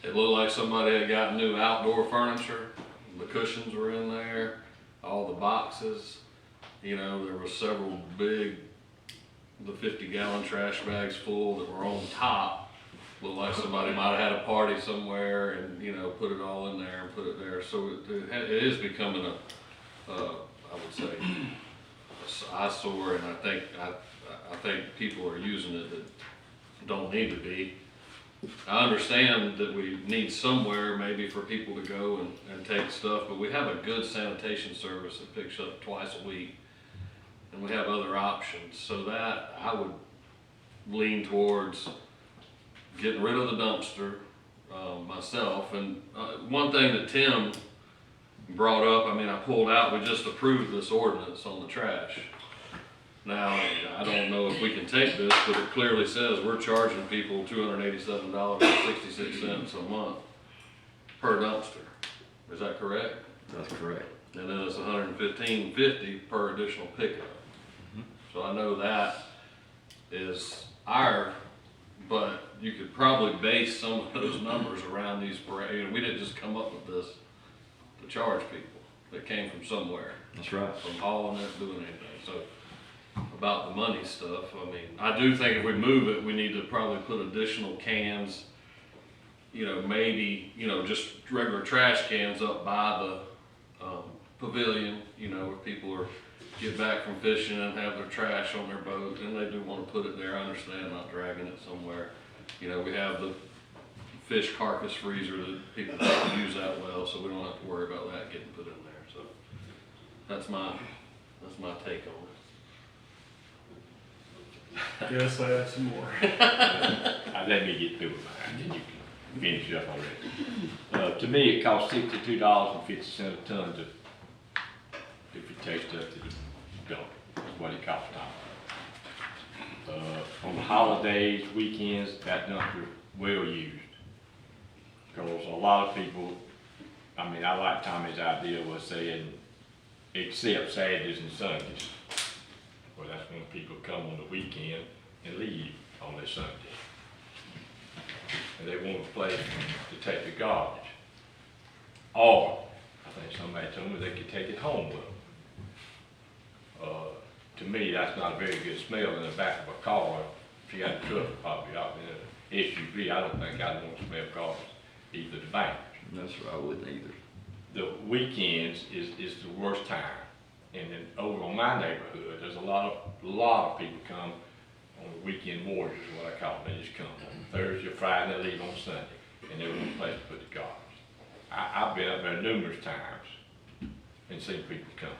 It looked like somebody had got new outdoor furniture. The cushions were in there, all the boxes. You know, there were several big, the 50-gallon trash bags full that were on top. Looked like somebody might have had a party somewhere and, you know, put it all in there and put it there. So it is becoming I would say, an eyesore, and I think people are using it that don't need to be. I understand that we need somewhere maybe for people to go and take stuff, but we have a good sanitation service that picks up twice a week, and we have other options. So that I would lean towards getting rid of the dumpster myself. And one thing that Tim brought up, I mean, I pulled out, we just approved this ordinance on the trash. Now, I don't know if we can take this, but it clearly says we're charging people $287.66 a month per dumpster. Is that correct? That's correct. And then it's $115.50 per additional pickup. So I know that is but you could probably base some of those numbers around these parameters. We didn't just come up with this to charge people. It came from somewhere. That's right. From hauling it, doing anything. So about the money stuff, I mean, I do think if we move it, we need to probably put additional cans, you know, maybe, you know, just regular trash cans up by the pavilion, you know, where people are get back from fishing and have their trash on their boat, and they do want to put it there. I understand not dragging it somewhere. You know, we have the fish carcass freezer that people don't use that well, so we don't have to worry about that getting put in there. So that's my take on it. Yes, I have some more. Let me get through it, and then you can finish up already. To me, it costs $62.50 a ton if you take stuff to the dump. That's what it costs now. On the holidays, weekends, that dumpster well used. Because a lot of people, I mean, I like Tommy's idea was saying, except Saturdays and Sundays. Well, that's when people come on the weekend and leave on their Sunday. And they want a place to take the garbage. Or, I think somebody told me they could take it home with them. To me, that's not a very good smell in the back of a car. If you got a truck, probably out in an SUV, I don't think I'd want to smell garbage, either the banks. That's right, I wouldn't either. The weekends is the worst time. And then over on my neighborhood, there's a lot of people come on the weekend warriors, is what I call them. They just come on Thursday or Friday, they leave on Sunday, and they want a place to put the garbage. I've been up there numerous times and seen people come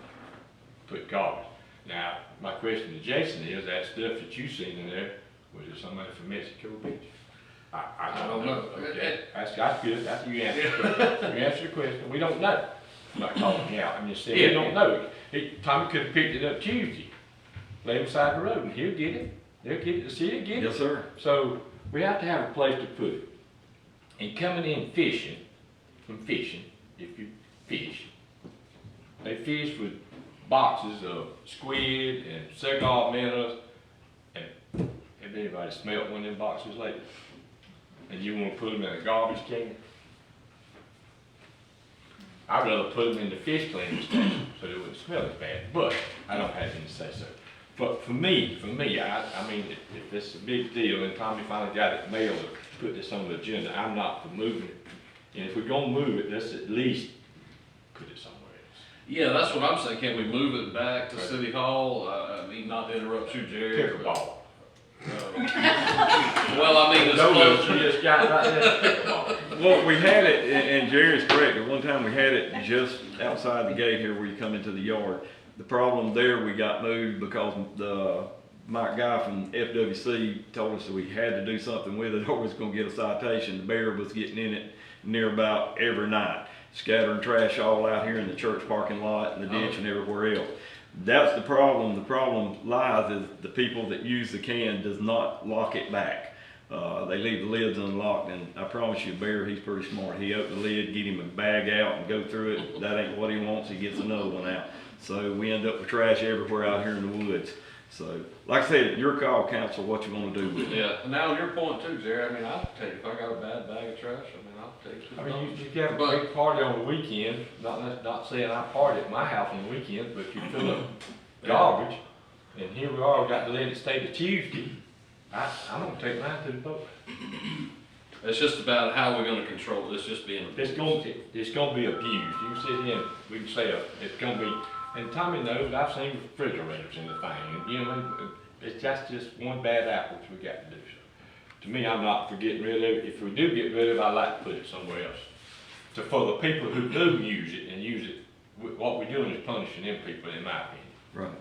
put garbage. Now, my question to Jason is, that stuff that you seen in there, was it somebody from Mexico Beach? I don't know. Okay. That's good. That's you answer the question. You answer the question. We don't know. I'm not calling you out. I'm just saying we don't know. Tommy could have picked it up Tuesday, laid it beside the road, and he'll get it. They'll get it. The city will get it. Yes, sir. So we have to have a place to put it. And coming in fishing, if you fish, they fish with boxes of squid and cigar minnows. And have anybody smelt one of them boxes lately? and you wanna put them in a garbage can, I'd rather put them in the fish cleaning station so they wouldn't smell as bad, but I don't have any say so. But for me, I mean, if it's a big deal and Tommy finally got it mailed to put this on the agenda, I'm not for moving it. And if we're gonna move it, let's at least put it somewhere else. Yeah, that's what I'm saying. Can we move it back to City Hall? I mean, not to interrupt you, Jerry. Pickleball. Well, I mean, it's No, close. you just got right there, pickleball. Well, we had it, and Jerry's correct, at one time we had it just outside the gate here where you come into the yard. The problem there, we got moved because Mike Guy from FWC told us that we had to do something with it or we was gonna get a citation. The bear was getting in it near about every night, scattering trash all out here in the church parking lot and the ditch and everywhere else. That's the problem. The problem lies is the people that use the can does not lock it back. They leave the lids unlocked, and I promise you, Bear, he's pretty smart. He opened the lid, get him a bag out and go through it. That ain't what he wants. He gets another one out. So we end up with trash everywhere out here in the woods. So, like I said, your call, council, what you want to do with it. Yeah, and now your point too, Jerry. I mean, I'll take it. If I got a bad bag of trash, I mean, I'll take it. I mean, you have a big party on the weekend, not saying I party at my house on the weekend, but you fill up garbage, and here we are, got to let it stay to Tuesday. I'm gonna take mine to the vote. It's just about how we're gonna control this, just being. It's gonna be abused. You can sit here and we can say, it's gonna be, and Tommy knows, I've seen refrigerators in the thing, and you know, it's just one bad apple we got to do. So, to me, I'm not for getting rid of it. If we do get rid of it, I'd like to put it somewhere else. So for the people who do use it and use it, what we're doing is punishing them people, in my opinion. Right.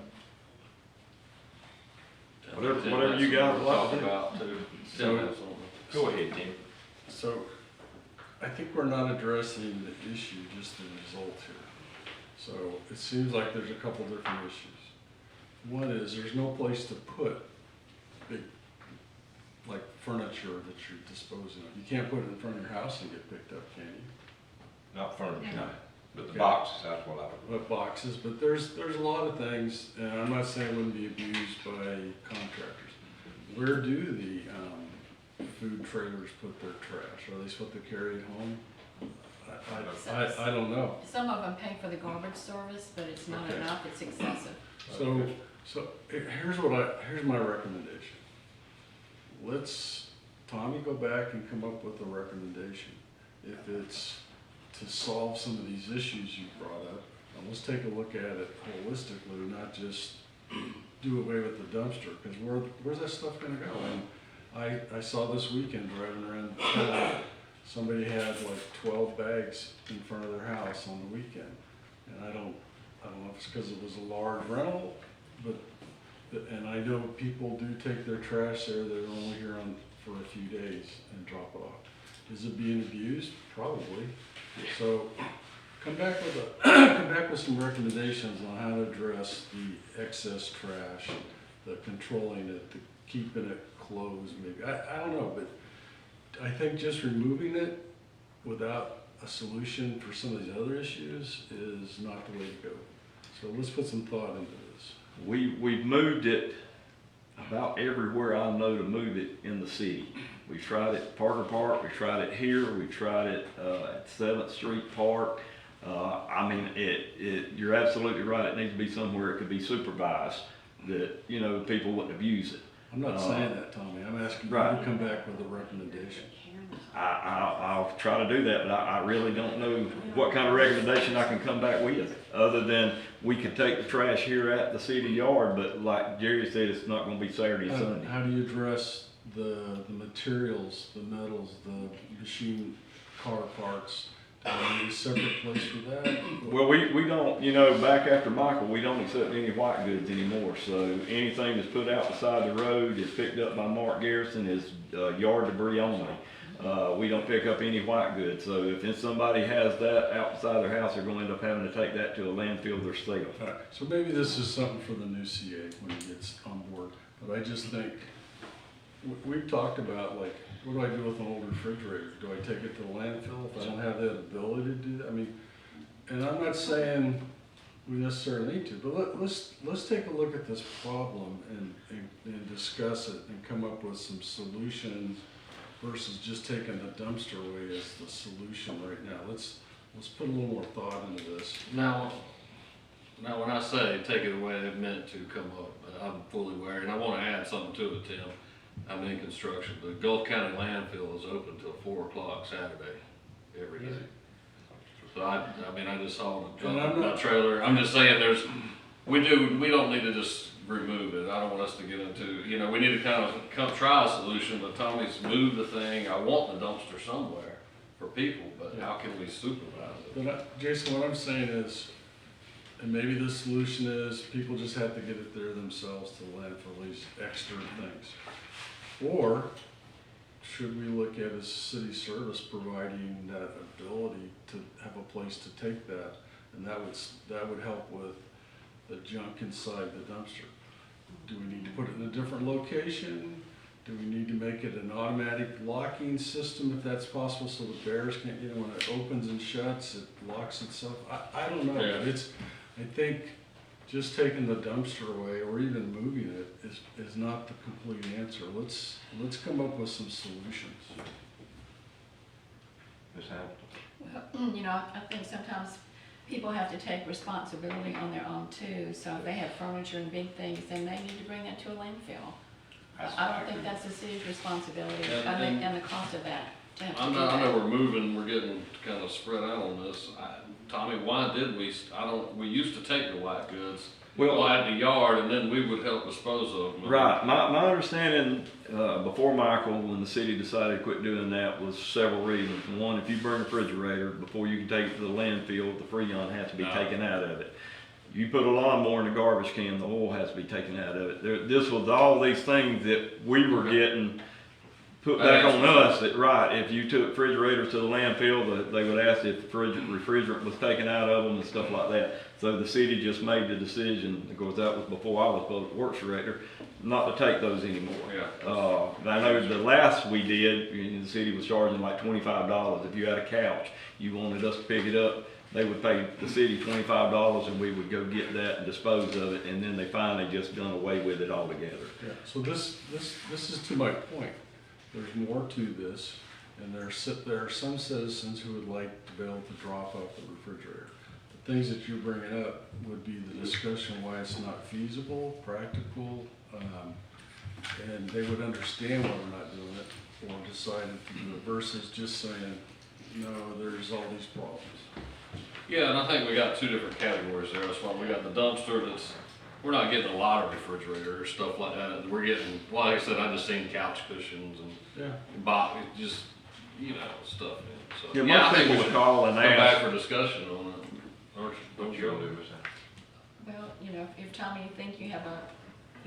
Whatever you guys like Talk to do. about too. So- Go ahead, Tim. So, I think we're not addressing the issue, just the result here. So, it seems like there's a couple different issues. One is, there's no place to put big, like furniture that you're disposing of. You can't put it in front of your house and get picked up, can you? Not furniture, No. but the boxes, that's what I would. But boxes, but there's a lot of things, and I'm not saying it wouldn't be abused by contractors. Where do the, food trailers put their trash? Are they supposed to carry it home? I don't know. Some of them pay for the garbage service, but it's not Okay. enough, it's excessive. So here's my recommendation. Let's, Tommy, go back and come up with a recommendation. If it's to solve some of these issues you brought up, and let's take a look at it holistically, not just do away with the dumpster, because where's that stuff gonna go? And I saw this weekend driving around town, somebody had like 12 bags in front of their house on the weekend. And I don't know if it's because it was a large rental, and I know people do take their trash there, they're only here for a few days and drop it off. Is it being abused? Probably. So come back with some recommendations on how to address the excess trash, the controlling it, the keeping it closed maybe. I don't know, but I think just removing it without a solution for some of these other issues is not the way to go. So let's put some thought into this. We've moved it about everywhere I know to move it in the city. We tried it at Parker Park, we tried it here, we tried it at 7th Street Park. I mean, you're absolutely right, it needs to be somewhere it could be supervised, that, you know, people wouldn't abuse it. I'm not saying that, Tommy, I'm asking you Right. to come back with a recommendation. I'll try to do that, but I really don't know what kind of recommendation I can come back with, other than we can take the trash here at the city yard, but like Jerry said, it's not gonna be Saturday and Sunday. How do you address the materials, the metals, the machine car parts? Do you need a separate place for that? Well, we don't, you know, back after Michael, we don't accept any white goods anymore, so anything that's put out beside the road is picked up by Mark Garrison is yard debris only. We don't pick up any white goods, so if somebody has that outside their house, they're gonna end up having to take that to a landfill themselves. All right, so maybe this is something for the new CA when he gets on board, but I just think, we've talked about, like, what do I do with an old refrigerator? Do I take it to the landfill if I don't have that ability to do that? I mean, and I'm not saying we necessarily need to, but let's take a look at this problem and discuss it and come up with some solutions versus just taking the dumpster away as the solution right now. Let's put a little more thought into this. Now, when I say take it away, it meant to come up, but I'm fully aware, and I wanna add something to it, Tim. I'm in construction. The Gulf County landfill is open till 4 o'clock Saturday, every day. So I mean, I just saw the And I'm not- trailer. I'm just saying we don't need to just remove it. I don't want us to get into, we need to kind of come try a solution, but Tommy's moved the thing. I want the dumpster somewhere for people, but how can we supervise it? But Jason, what I'm saying is, and maybe the solution is people just have to get it there themselves to landfill these extra things. Or should we look at as city service providing that ability to have a place to take that? And that would help with the junk inside the dumpster. Do we need to put it in a different location? Do we need to make it an automatic locking system if that's possible so the bears can't, when it opens and shuts, it locks itself? I don't know. Yeah. I think just taking the dumpster away or even moving it is not the complete answer. Let's come up with some solutions. Ms. Hamilton? Well, I think sometimes people have to take responsibility on their own too. So if they have furniture and big things, then they need to bring that to a landfill. I don't think that's the city's responsibility, and the cost of that. To have to do I know that. we're getting kind of spread out on this. Tommy, why did we used to take the white goods, out in the yard, and then we would help dispose of them. Right. My understanding, before Michael, when the city decided to quit doing that, was several reasons. One, if you burn a refrigerator, before you can take it to the landfill, the freon has to be taken out of it. You put a lawnmower in the garbage can, the oil has to be taken out of it. This was all these things that we were getting put back on us, that if you took refrigerators to the landfill, they would ask if the refrigerant was taken out of them and stuff like that. So the city just made the decision, of course that was before I was public works director, not to take those anymore. Yeah. I know the last we did, the city was charging like $25. If you had a couch, you wanted us to pick it up, they would pay the city $25 and we would go get that and dispose of it, and then they finally just done away with it altogether. Yeah. So this is to my point. There's more to this, and there are some citizens who would like to be able to drop off the refrigerator. The things that you're bringing up would be the discussion why it's not feasible, practical, and they would understand why we're not doing it, or decided to do it, versus just saying, no, there's all these problems. Yeah, and I think we got two different categories there. That's why we got the dumpster we're not getting a lot of refrigerator or stuff like that. We're getting, like I said, I just seen couch cushions and just, stuff. So, Yeah, I most think we people would should call and come back ask. for discussion on it. What you gonna do, Ms. Hamilton? Well, if Tommy, you think you have a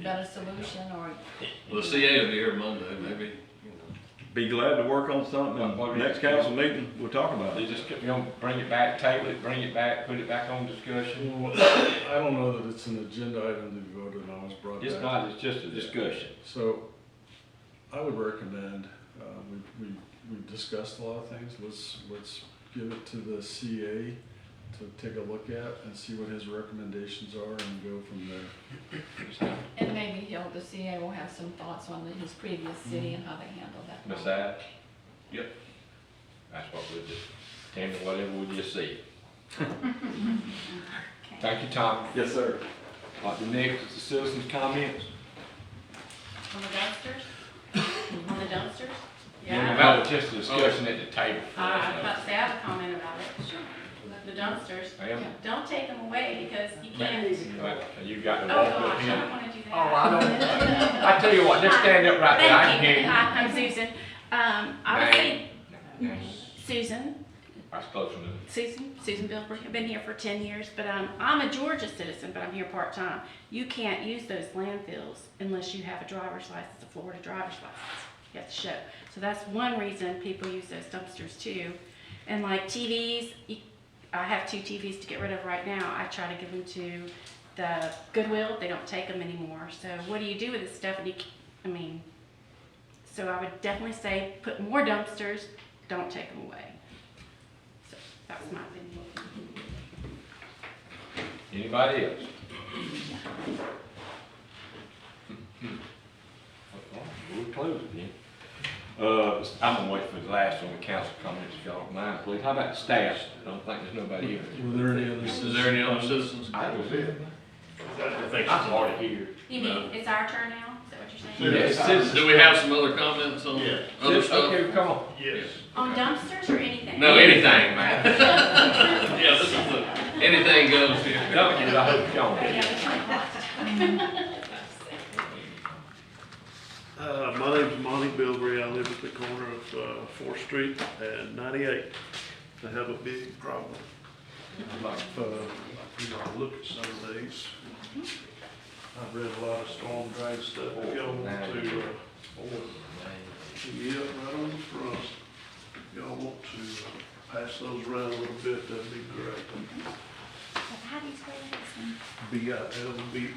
better solution, or The CA will be here Monday, maybe. Be glad to work on something, and next council meeting, we'll talk about They it. just, bring it back, table it, bring it back, put it back on discussion. Well, I don't know that it's an agenda item to be voted on, it's brought back. It's not, it's just a discussion. So, I would recommend, we've discussed a lot of things, let's give it to the CA to take a look at and see what his recommendations are and go from there. and maybe the CA will have some thoughts on his previous city and how they handled that. Ms. Abbott? Yep. That's what we'll just, tell me whatever we just said. Thank you, Tom. Yes, sir. The next is the citizens' comments. On the dumpsters? On the dumpsters? That was just a discussion at the table. I was about to say, I have a comment about it. Sure. The dumpsters, Ma'am? don't take them away because you can't. You got Oh to walk up gosh, I here. don't wanna do that. Oh, I don't. I tell you what, just stand up right there, I can Thank hear you. you. Hi, I'm Susan. I would say, Susan, That's close enough. Susan Bilbrey. I've been here for 10 years, but I'm a Georgia citizen, but I'm here part-time. You can't use those landfills unless you have a driver's license, a Florida driver's license. You have to show. So that's one reason people use those dumpsters too. And like TVs, I have 2 TVs to get rid of right now. I try to give them to the Goodwill. They don't take them anymore. So what do you do with this stuff? So I would definitely say put more dumpsters, don't take them away. So that was my opinion. Anybody else? We'll close it then. I'm gonna wait for the last one, the council comments, if y'all don't mind, please. How about staff? I don't think there's nobody here. Is there any other citizens? I was it. I'm already here. You mean, it's our turn now? Is that what you're saying? Yes, citizens. Do we have some other comments on other stuff? Okay, come on. Yes. On dumpsters or anything? No, anything, man. Yeah, this is anything goes here. Duncan, I hope y'all. My name's Monty Bilbrey. I live at the corner of 4th Street and 98. I have a big problem. Look at some of these. I've read a lot of storm drain stuff. If y'all want to, yeah, right on the front. If y'all want to pass those around a little bit, that'd be great. How do you spell this one? BILBREY.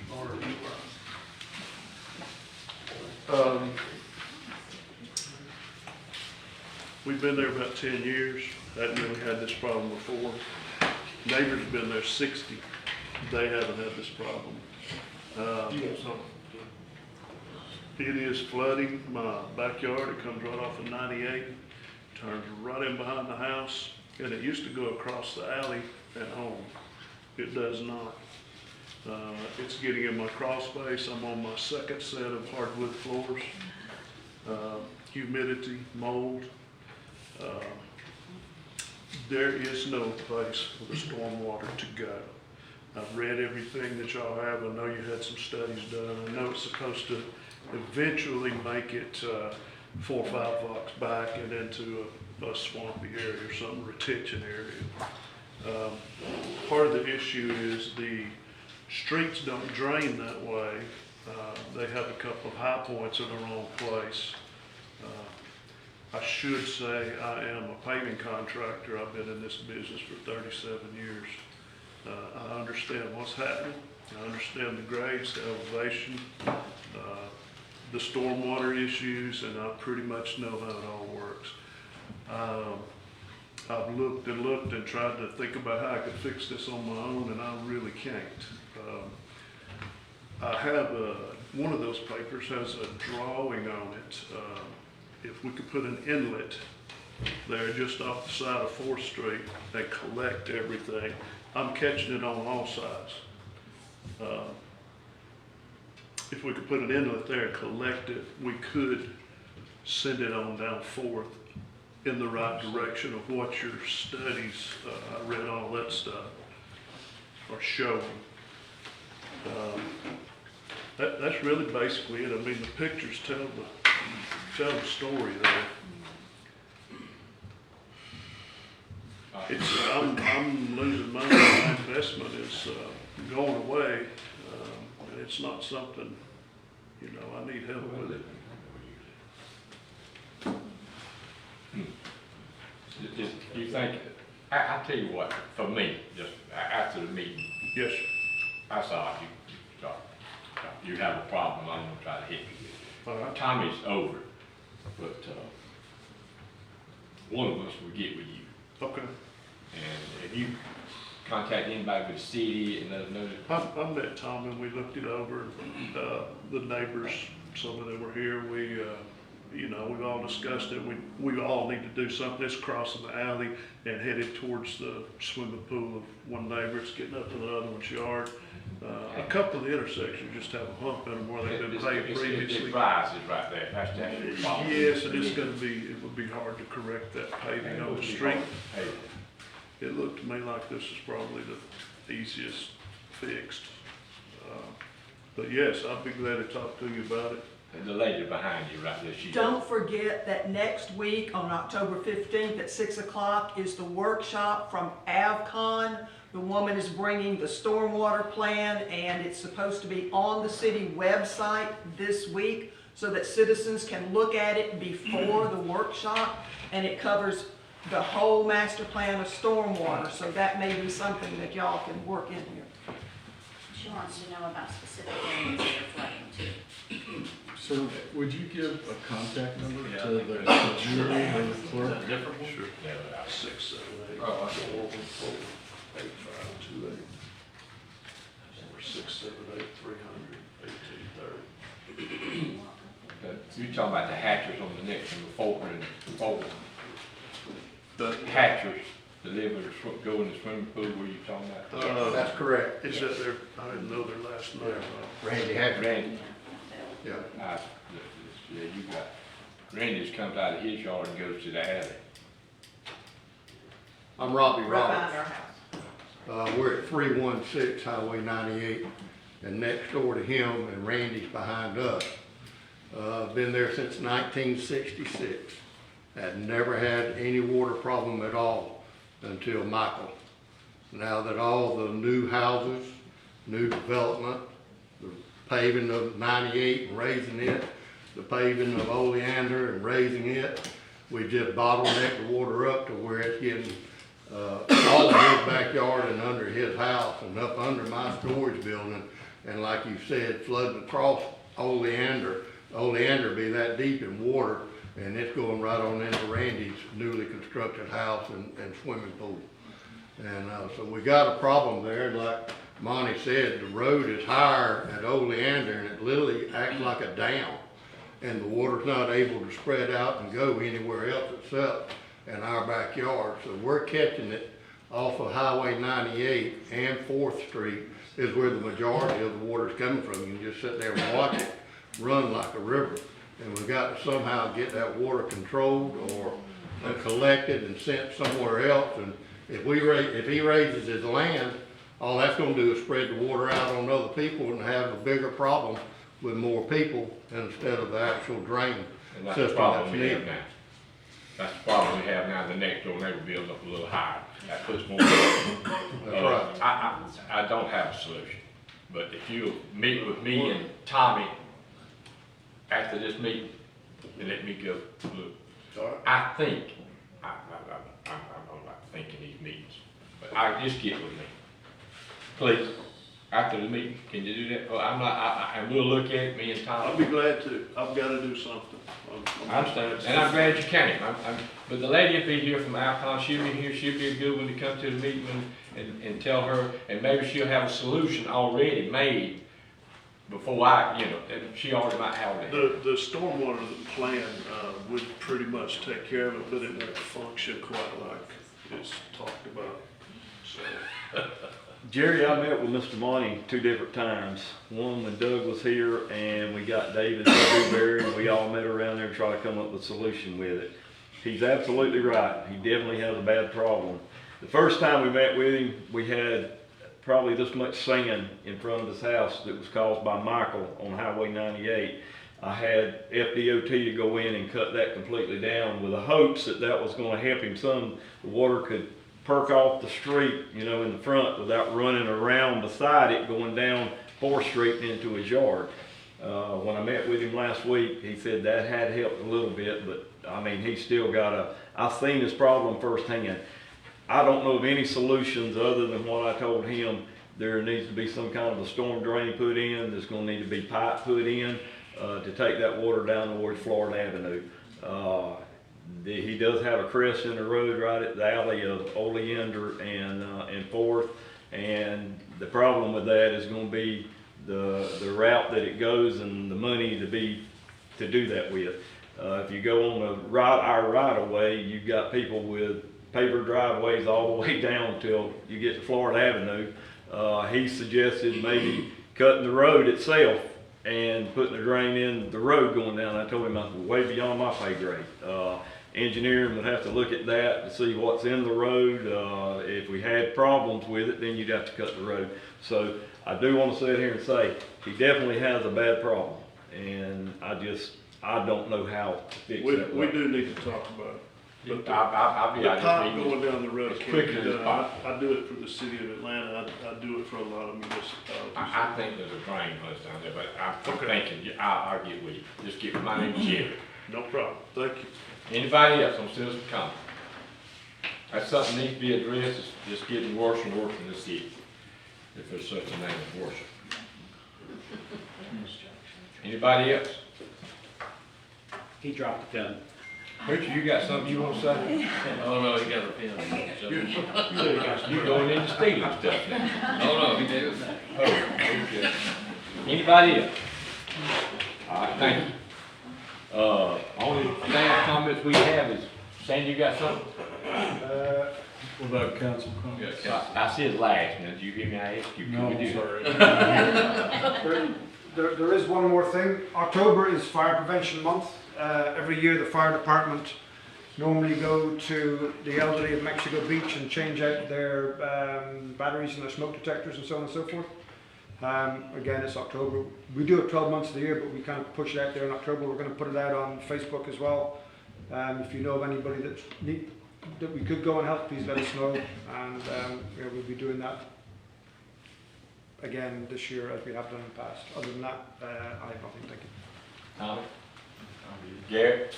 We've been there about 10 years. Hadn't really had this problem before. Neighbors been there 60. They haven't had this problem. It is flooding my backyard. It comes right off of 98, turns right in behind the house, and it used to go across the alley at home. It does not. It's getting in my crawl space. I'm on my second set of hardwood floors. Humidity, mold. There is no place for the stormwater to go. I've read everything that y'all have. I know you had some studies done. I know it's supposed to eventually make it 4 or 5 blocks back and into a swampy area or some retention area. Part of the issue is the streets don't drain that way. They have a couple of high points in the wrong place. I should say I am a paving contractor. I've been in this business for 37 years. I understand what's happening. I understand the grades, the elevation, the stormwater issues, and I pretty much know how it all works. I've looked and tried to think about how I could fix this on my own, and I really can't. I have one of those papers has a drawing on it. If we could put an inlet there just off the side of 4th Street and collect everything, I'm catching it on all sides. If we could put an inlet there and collect it, we could send it on down 4th in the right direction of what your studies, I read all that stuff, are showing. That's really basically it. I mean, the pictures tell the story there. I'm losing money. My investment is going away, and it's not something, I need help with it. You think, I tell you what, for me, just after the meeting, Yes, I saw you have a problem, I'm gonna try to hit you with all it. right. Tommy's over, but, one of us will get with you. Okay. And if you contact anybody with the city and let them know that. I met Tom and we looked it over. The neighbors, some of them were here. We've all discussed it. We all need to do something. It's crossing the alley and headed towards the swimming pool of one neighbor. It's getting up to the other one's yard. A couple of the intersections just have a hump in them where they've been paved previously. It rises right there, that's the actual problem. Yes, and it would be hard to correct that paving on the street. It looked to me like this is probably the easiest fixed. But yes, I'd be glad to talk to you about it. And the lady behind you right there, she. Don't forget that next week on October 15th at 6 o'clock is the workshop from AvCon. The woman is bringing the stormwater plan, and it's supposed to be on the city website this week so that citizens can look at it before the workshop, and it covers the whole master plan of stormwater, so that may be something that y'all can work in here. She wants to know about specific areas that are flooding too. So would you give a contact number to the jury or the clerk? Different one? Sure. 6, 7, 8, Oh, I see. 4, 4, 8, 5, 2, 8. Or 6, 7, 8, 300, 18, 30. You talking about the hatchers on the next one, before The, hatchers that live in the, go in the swimming pool, where you talking about? That's correct. it's that there, I didn't know their last name. Randy Hackett. Randy. Yeah. Yeah, you got, Randy just comes out of his yard and goes to the alley. I'm Robbie Right Roberts. behind our house. We're at 316 Highway 98, and next door to him, and Randy's behind us. Been there since 1966. Had never had any water problem at all until Michael. Now that all the new houses, new development, the paving of 98 and raising it, the paving of Oleander and raising it, we just bottlenecked the water up to where it's getting all of his backyard and under his house and up under my storage building. And like you said, flooding across Oleander. Oleander be that deep in water, and it's going right on into Randy's newly constructed house and swimming pool. And so we got a problem there. Like Monty said, the road is higher at Oleander, and it literally acts like a dam. And the water's not able to spread out and go anywhere else except in our backyard. So we're catching it off of Highway 98 and 4th Street is where the majority of the water's coming from. You can just sit there and watch it run like a river. And we've got to somehow get that water controlled or collected and sent somewhere else. And if he raises his land, all that's gonna do is spread the water out on other people and have a bigger problem with more people instead of the actual drain And that's the system problem that's we have needed. now. That's the problem we have now, the next door neighbor builds up a little higher, that puts more. That's right. I don't have a solution, but if you meet with me and Tommy after this meeting, and let me go, look, I think, I'm not thinking these meetings, but just get with me. Please, after the meeting, can you do that? Well, and we'll look at it, me and Tommy. I'll be glad to. I've gotta do something. I understand, and I'm glad you came. But the lady will be here from Alcon, she'll be here, she'll be a good one to come to the meeting and tell her, and maybe she'll have a solution already made before and she already might have that. The stormwater plan, would pretty much take care of it, but it won't function quite like it's talked about, so. Jerry, I met with Mr. Monty 2 different times. One when Doug was here, and we got David Dewberry, and we all met around there to try to come up with a solution with it. He's absolutely right. He definitely has a bad problem. The first time we met with him, we had probably this much sand in front of his house that was caused by Michael on Highway 98. I had FDOT to go in and cut that completely down with the hopes that that was going to help him some. The water could perk off the street, in the front without running around beside it, going down 4th Street and into his yard. When I met with him last week, he said that had helped a little bit, but he's still got I've seen his problem firsthand. I don't know of any solutions other than what I told him. There needs to be some kind of a storm drain put in. There's going to need to be pipe put in to take that water down towards Florida Avenue. He does have a crest in the road right at the alley of Oleander and 4th, and the problem with that is going to be the route that it goes and the money to do that with. If you go on our right of way, you've got people with paper driveways all the way down till you get to Florida Avenue. He suggested maybe cutting the road itself and putting a drain in the road going down. I told him I was way beyond my pay grade. Engineering would have to look at that to see what's in the road. If we had problems with it, then you'd have to cut the road. So I do want to sit here and say he definitely has a bad problem, and I don't know how to fix that. We do need to talk about it. But I'll be the out pipe here. going down the road As can't quick be as it's done. possible. I do it for the city of Atlanta. I do it for a lot of municipalities. I think there's a drain house down there, but I'm Okay. thinking, I'll get with you. Just get with my name, Jerry. No problem. Thank you. Anybody else on citizen comment? That's something needs to be addressed. It's just getting worse and worse in the city, if there's such a name as worship. Anybody else? He dropped the pen. Preacher, you got something you want to say? Oh, no, he got a pen. You going into stealing stuff now. Oh, no, he did. Oh, okay. Anybody else? All right, thank you. Only staff comments we have is, Sandy, you got something? What about council comments? I said last, now, did you hear me? I asked you. No, Could we I'm do- sorry. There is one more thing. October is Fire Prevention Month. Every year the fire department normally go to the elderly of Mexico Beach and change out their batteries and their smoke detectors and so on and so forth. Again, it's October. We do it 12 months of the year, but we kind of push it out there in October. We're going to put it out on Facebook as well. If you know of anybody that we could go and help, please let us know. And yeah, we'll be doing that again this year as we have done in the past. Other than that, I have nothing. Thank you. Tommy? Garrett?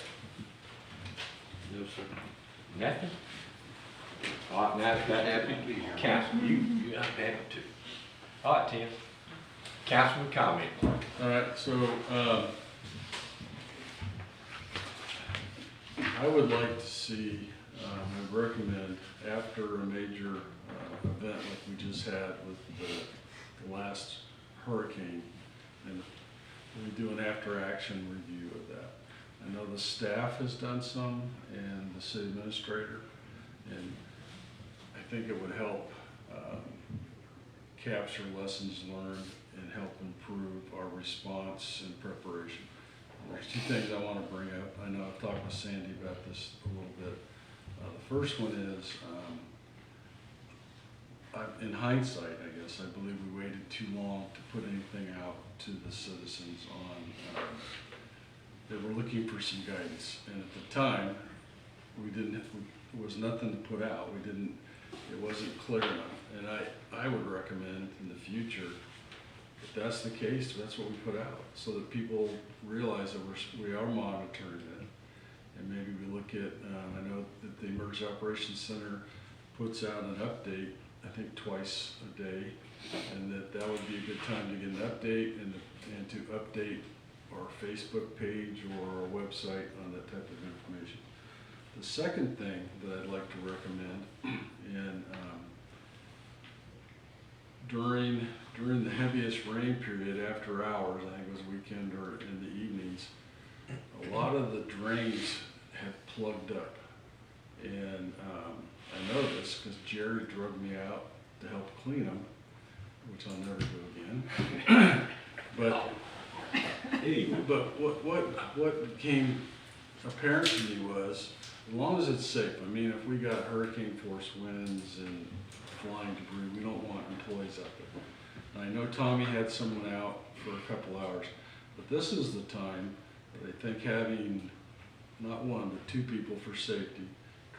No, sir. Nothing? All right, now that Happy to be here. Council, you have to have it too. All right, Tim. Councilman comment. All right, so, I would like to see, I recommend after a major event like we just had with the last hurricane, and we do an after-action review of that. I know the staff has done some, and the city administrator, and I think it would help capture lessons learned and help improve our response and preparation. There's two things I want to bring up. I know I've talked with Sandy about this a little bit. The first one is, in hindsight, I guess, I believe we waited too long to put anything out to the citizens on, they were looking for some guidance. And at the time, there was nothing to put out. It wasn't clear enough. And I would recommend in the future, if that's the case, that's what we put out, so that people realize that we are monitoring it. And maybe we look at, I know that the Emergency Operations Center puts out an update, I think twice a day, and that would be a good time to get an update and to update our Facebook page or our website on that type of information. The second thing that I'd like to recommend, and during the heaviest rain period after hours, I think it was weekend or in the evenings, a lot of the drains have plugged up. And I know this because Jerry drug me out to help clean them, which I'll never do again. But what became apparent to me was, as long as it's safe, I mean, if we got hurricane force winds and flying debris, we don't want employees out there. And I know Tommy had someone out for a couple hours, but this is the time that I think having not one, but two people for safety,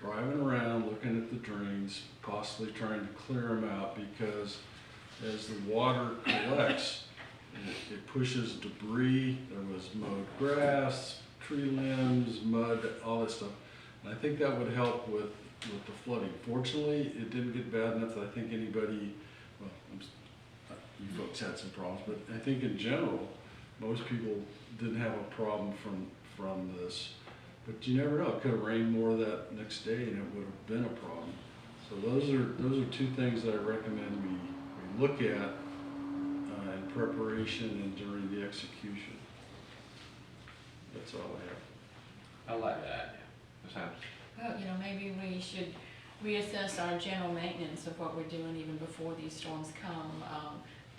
driving around, looking at the drains, possibly trying to clear them out, because as the water collects, it pushes debris. There was mowed grass, tree limbs, mud, all that stuff. And I think that would help with the flooding. Fortunately, it didn't get bad enough that I think anybody, well, you folks had some problems, but I think in general, most people didn't have a problem from this. But you never know, it could have rained more that next day and it would have been a problem. So those are two things that I recommend we look at in preparation and during the execution. That's all I have. I like that. Ms. Hammond? Well, maybe we should reassess our general maintenance of what we're doing even before these storms come.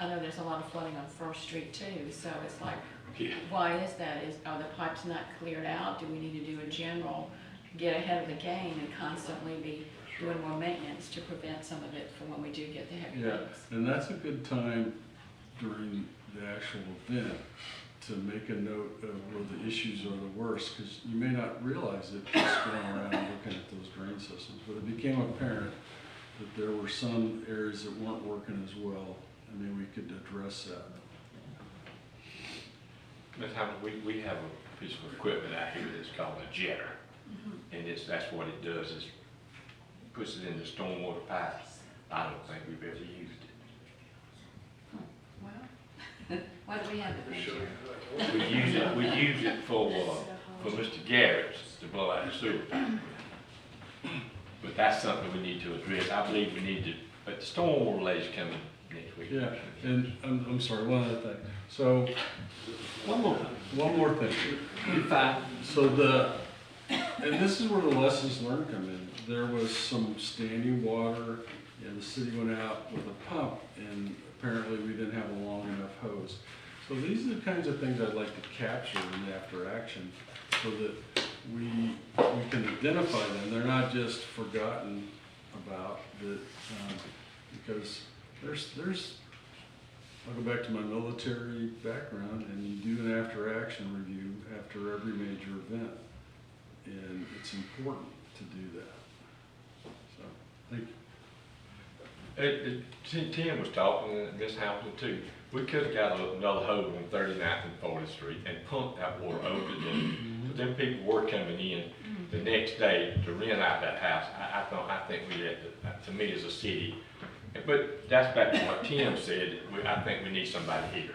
I know there's a lot of flooding on First Street too, so it's like, why is that? Are the pipes not cleared out? Do we need to do a general, get ahead of the game and constantly be doing more maintenance to prevent some of it for when we do get the heavy Yeah, rains? and that's a good time during the actual event to make a note of where the issues are the worst, because you may not realize it just going around looking at those drain systems, but it became apparent that there were some areas that weren't working as well, and maybe we could address that. Ms. Hammond, we have a piece of equipment out here that's called a jetter. And that's what it does, is puts it in the stormwater pipes. I don't think we've ever used it. Well, why do we have it this year? We use it for Mr. Garrett's to blow out the sewer pipe. But that's something we need to address. I believe we need to, but the stormwater lady's coming next week. Yeah, and I'm sorry, one other thing. So, one more thing. You're fine. So and this is where the lessons learned come in. There was some standing water, and the city went out with a pump, and apparently we didn't have a long enough hose. So these are the kinds of things I'd like to capture in after action, so that we can identify them. They're not just forgotten about, that, because there's, I'll go back to my military background, and you do an after-action review after every major event. And it's important to do that. So, thank you. Tim was talking, and Miss Hamilton too. We could have got another hose on 39th and 40th Street and pumped that water over to them. But then people were coming in the next day to rent out that house. I think we had to me as a city. But that's back to what Tim said. I think we need somebody here.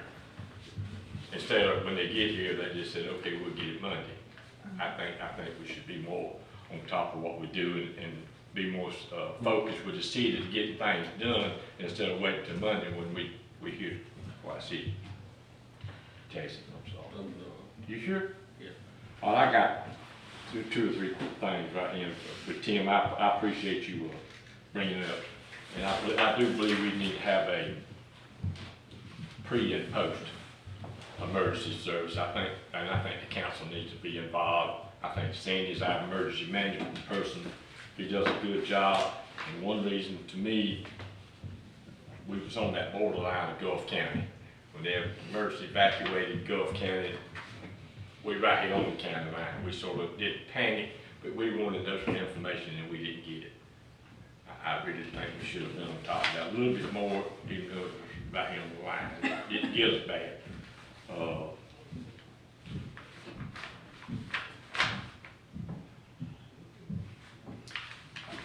Instead of when they get here, they just said, okay, we'll get it Monday. I think we should be more on top of what we do and be more focused with the city to get things done instead of waiting till Monday when we hear what I see. Jason, I'm sorry. You sure? Yeah. Oh, I got two or three things right here. But Tim, I appreciate you bringing it up. And I do believe we need to have a pre and post emergency service. I think the council needs to be involved. I think Sandy's our emergency management person. He does a good job. And one reason to me, we was on that borderline of Gulf County. When they emergency evacuated Gulf County, we right here on the county line. We sort of did panic, but we wanted those information and we didn't get it. I really think we should have been on top of that a little bit more, even though it was right here on the line. It didn't get us bad.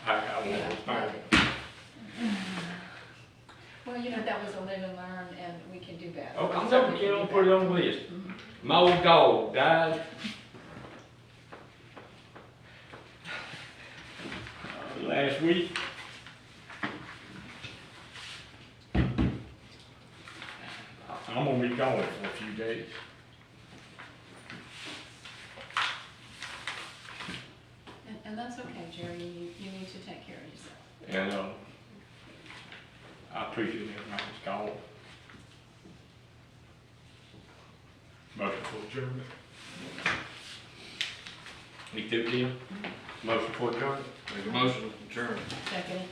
I want to find Well, that was a live and learn, and we can do that. oh, I'm never going to put it on the list. My old dog died. Last week. I'm gonna be gone for a few days. And that's okay, Jerry, you need to take care of yourself. And, I appreciate everybody's call. Motion for adjournment. Need to, Tim? Motion for adjournment. Make a motion, adjourn. Second.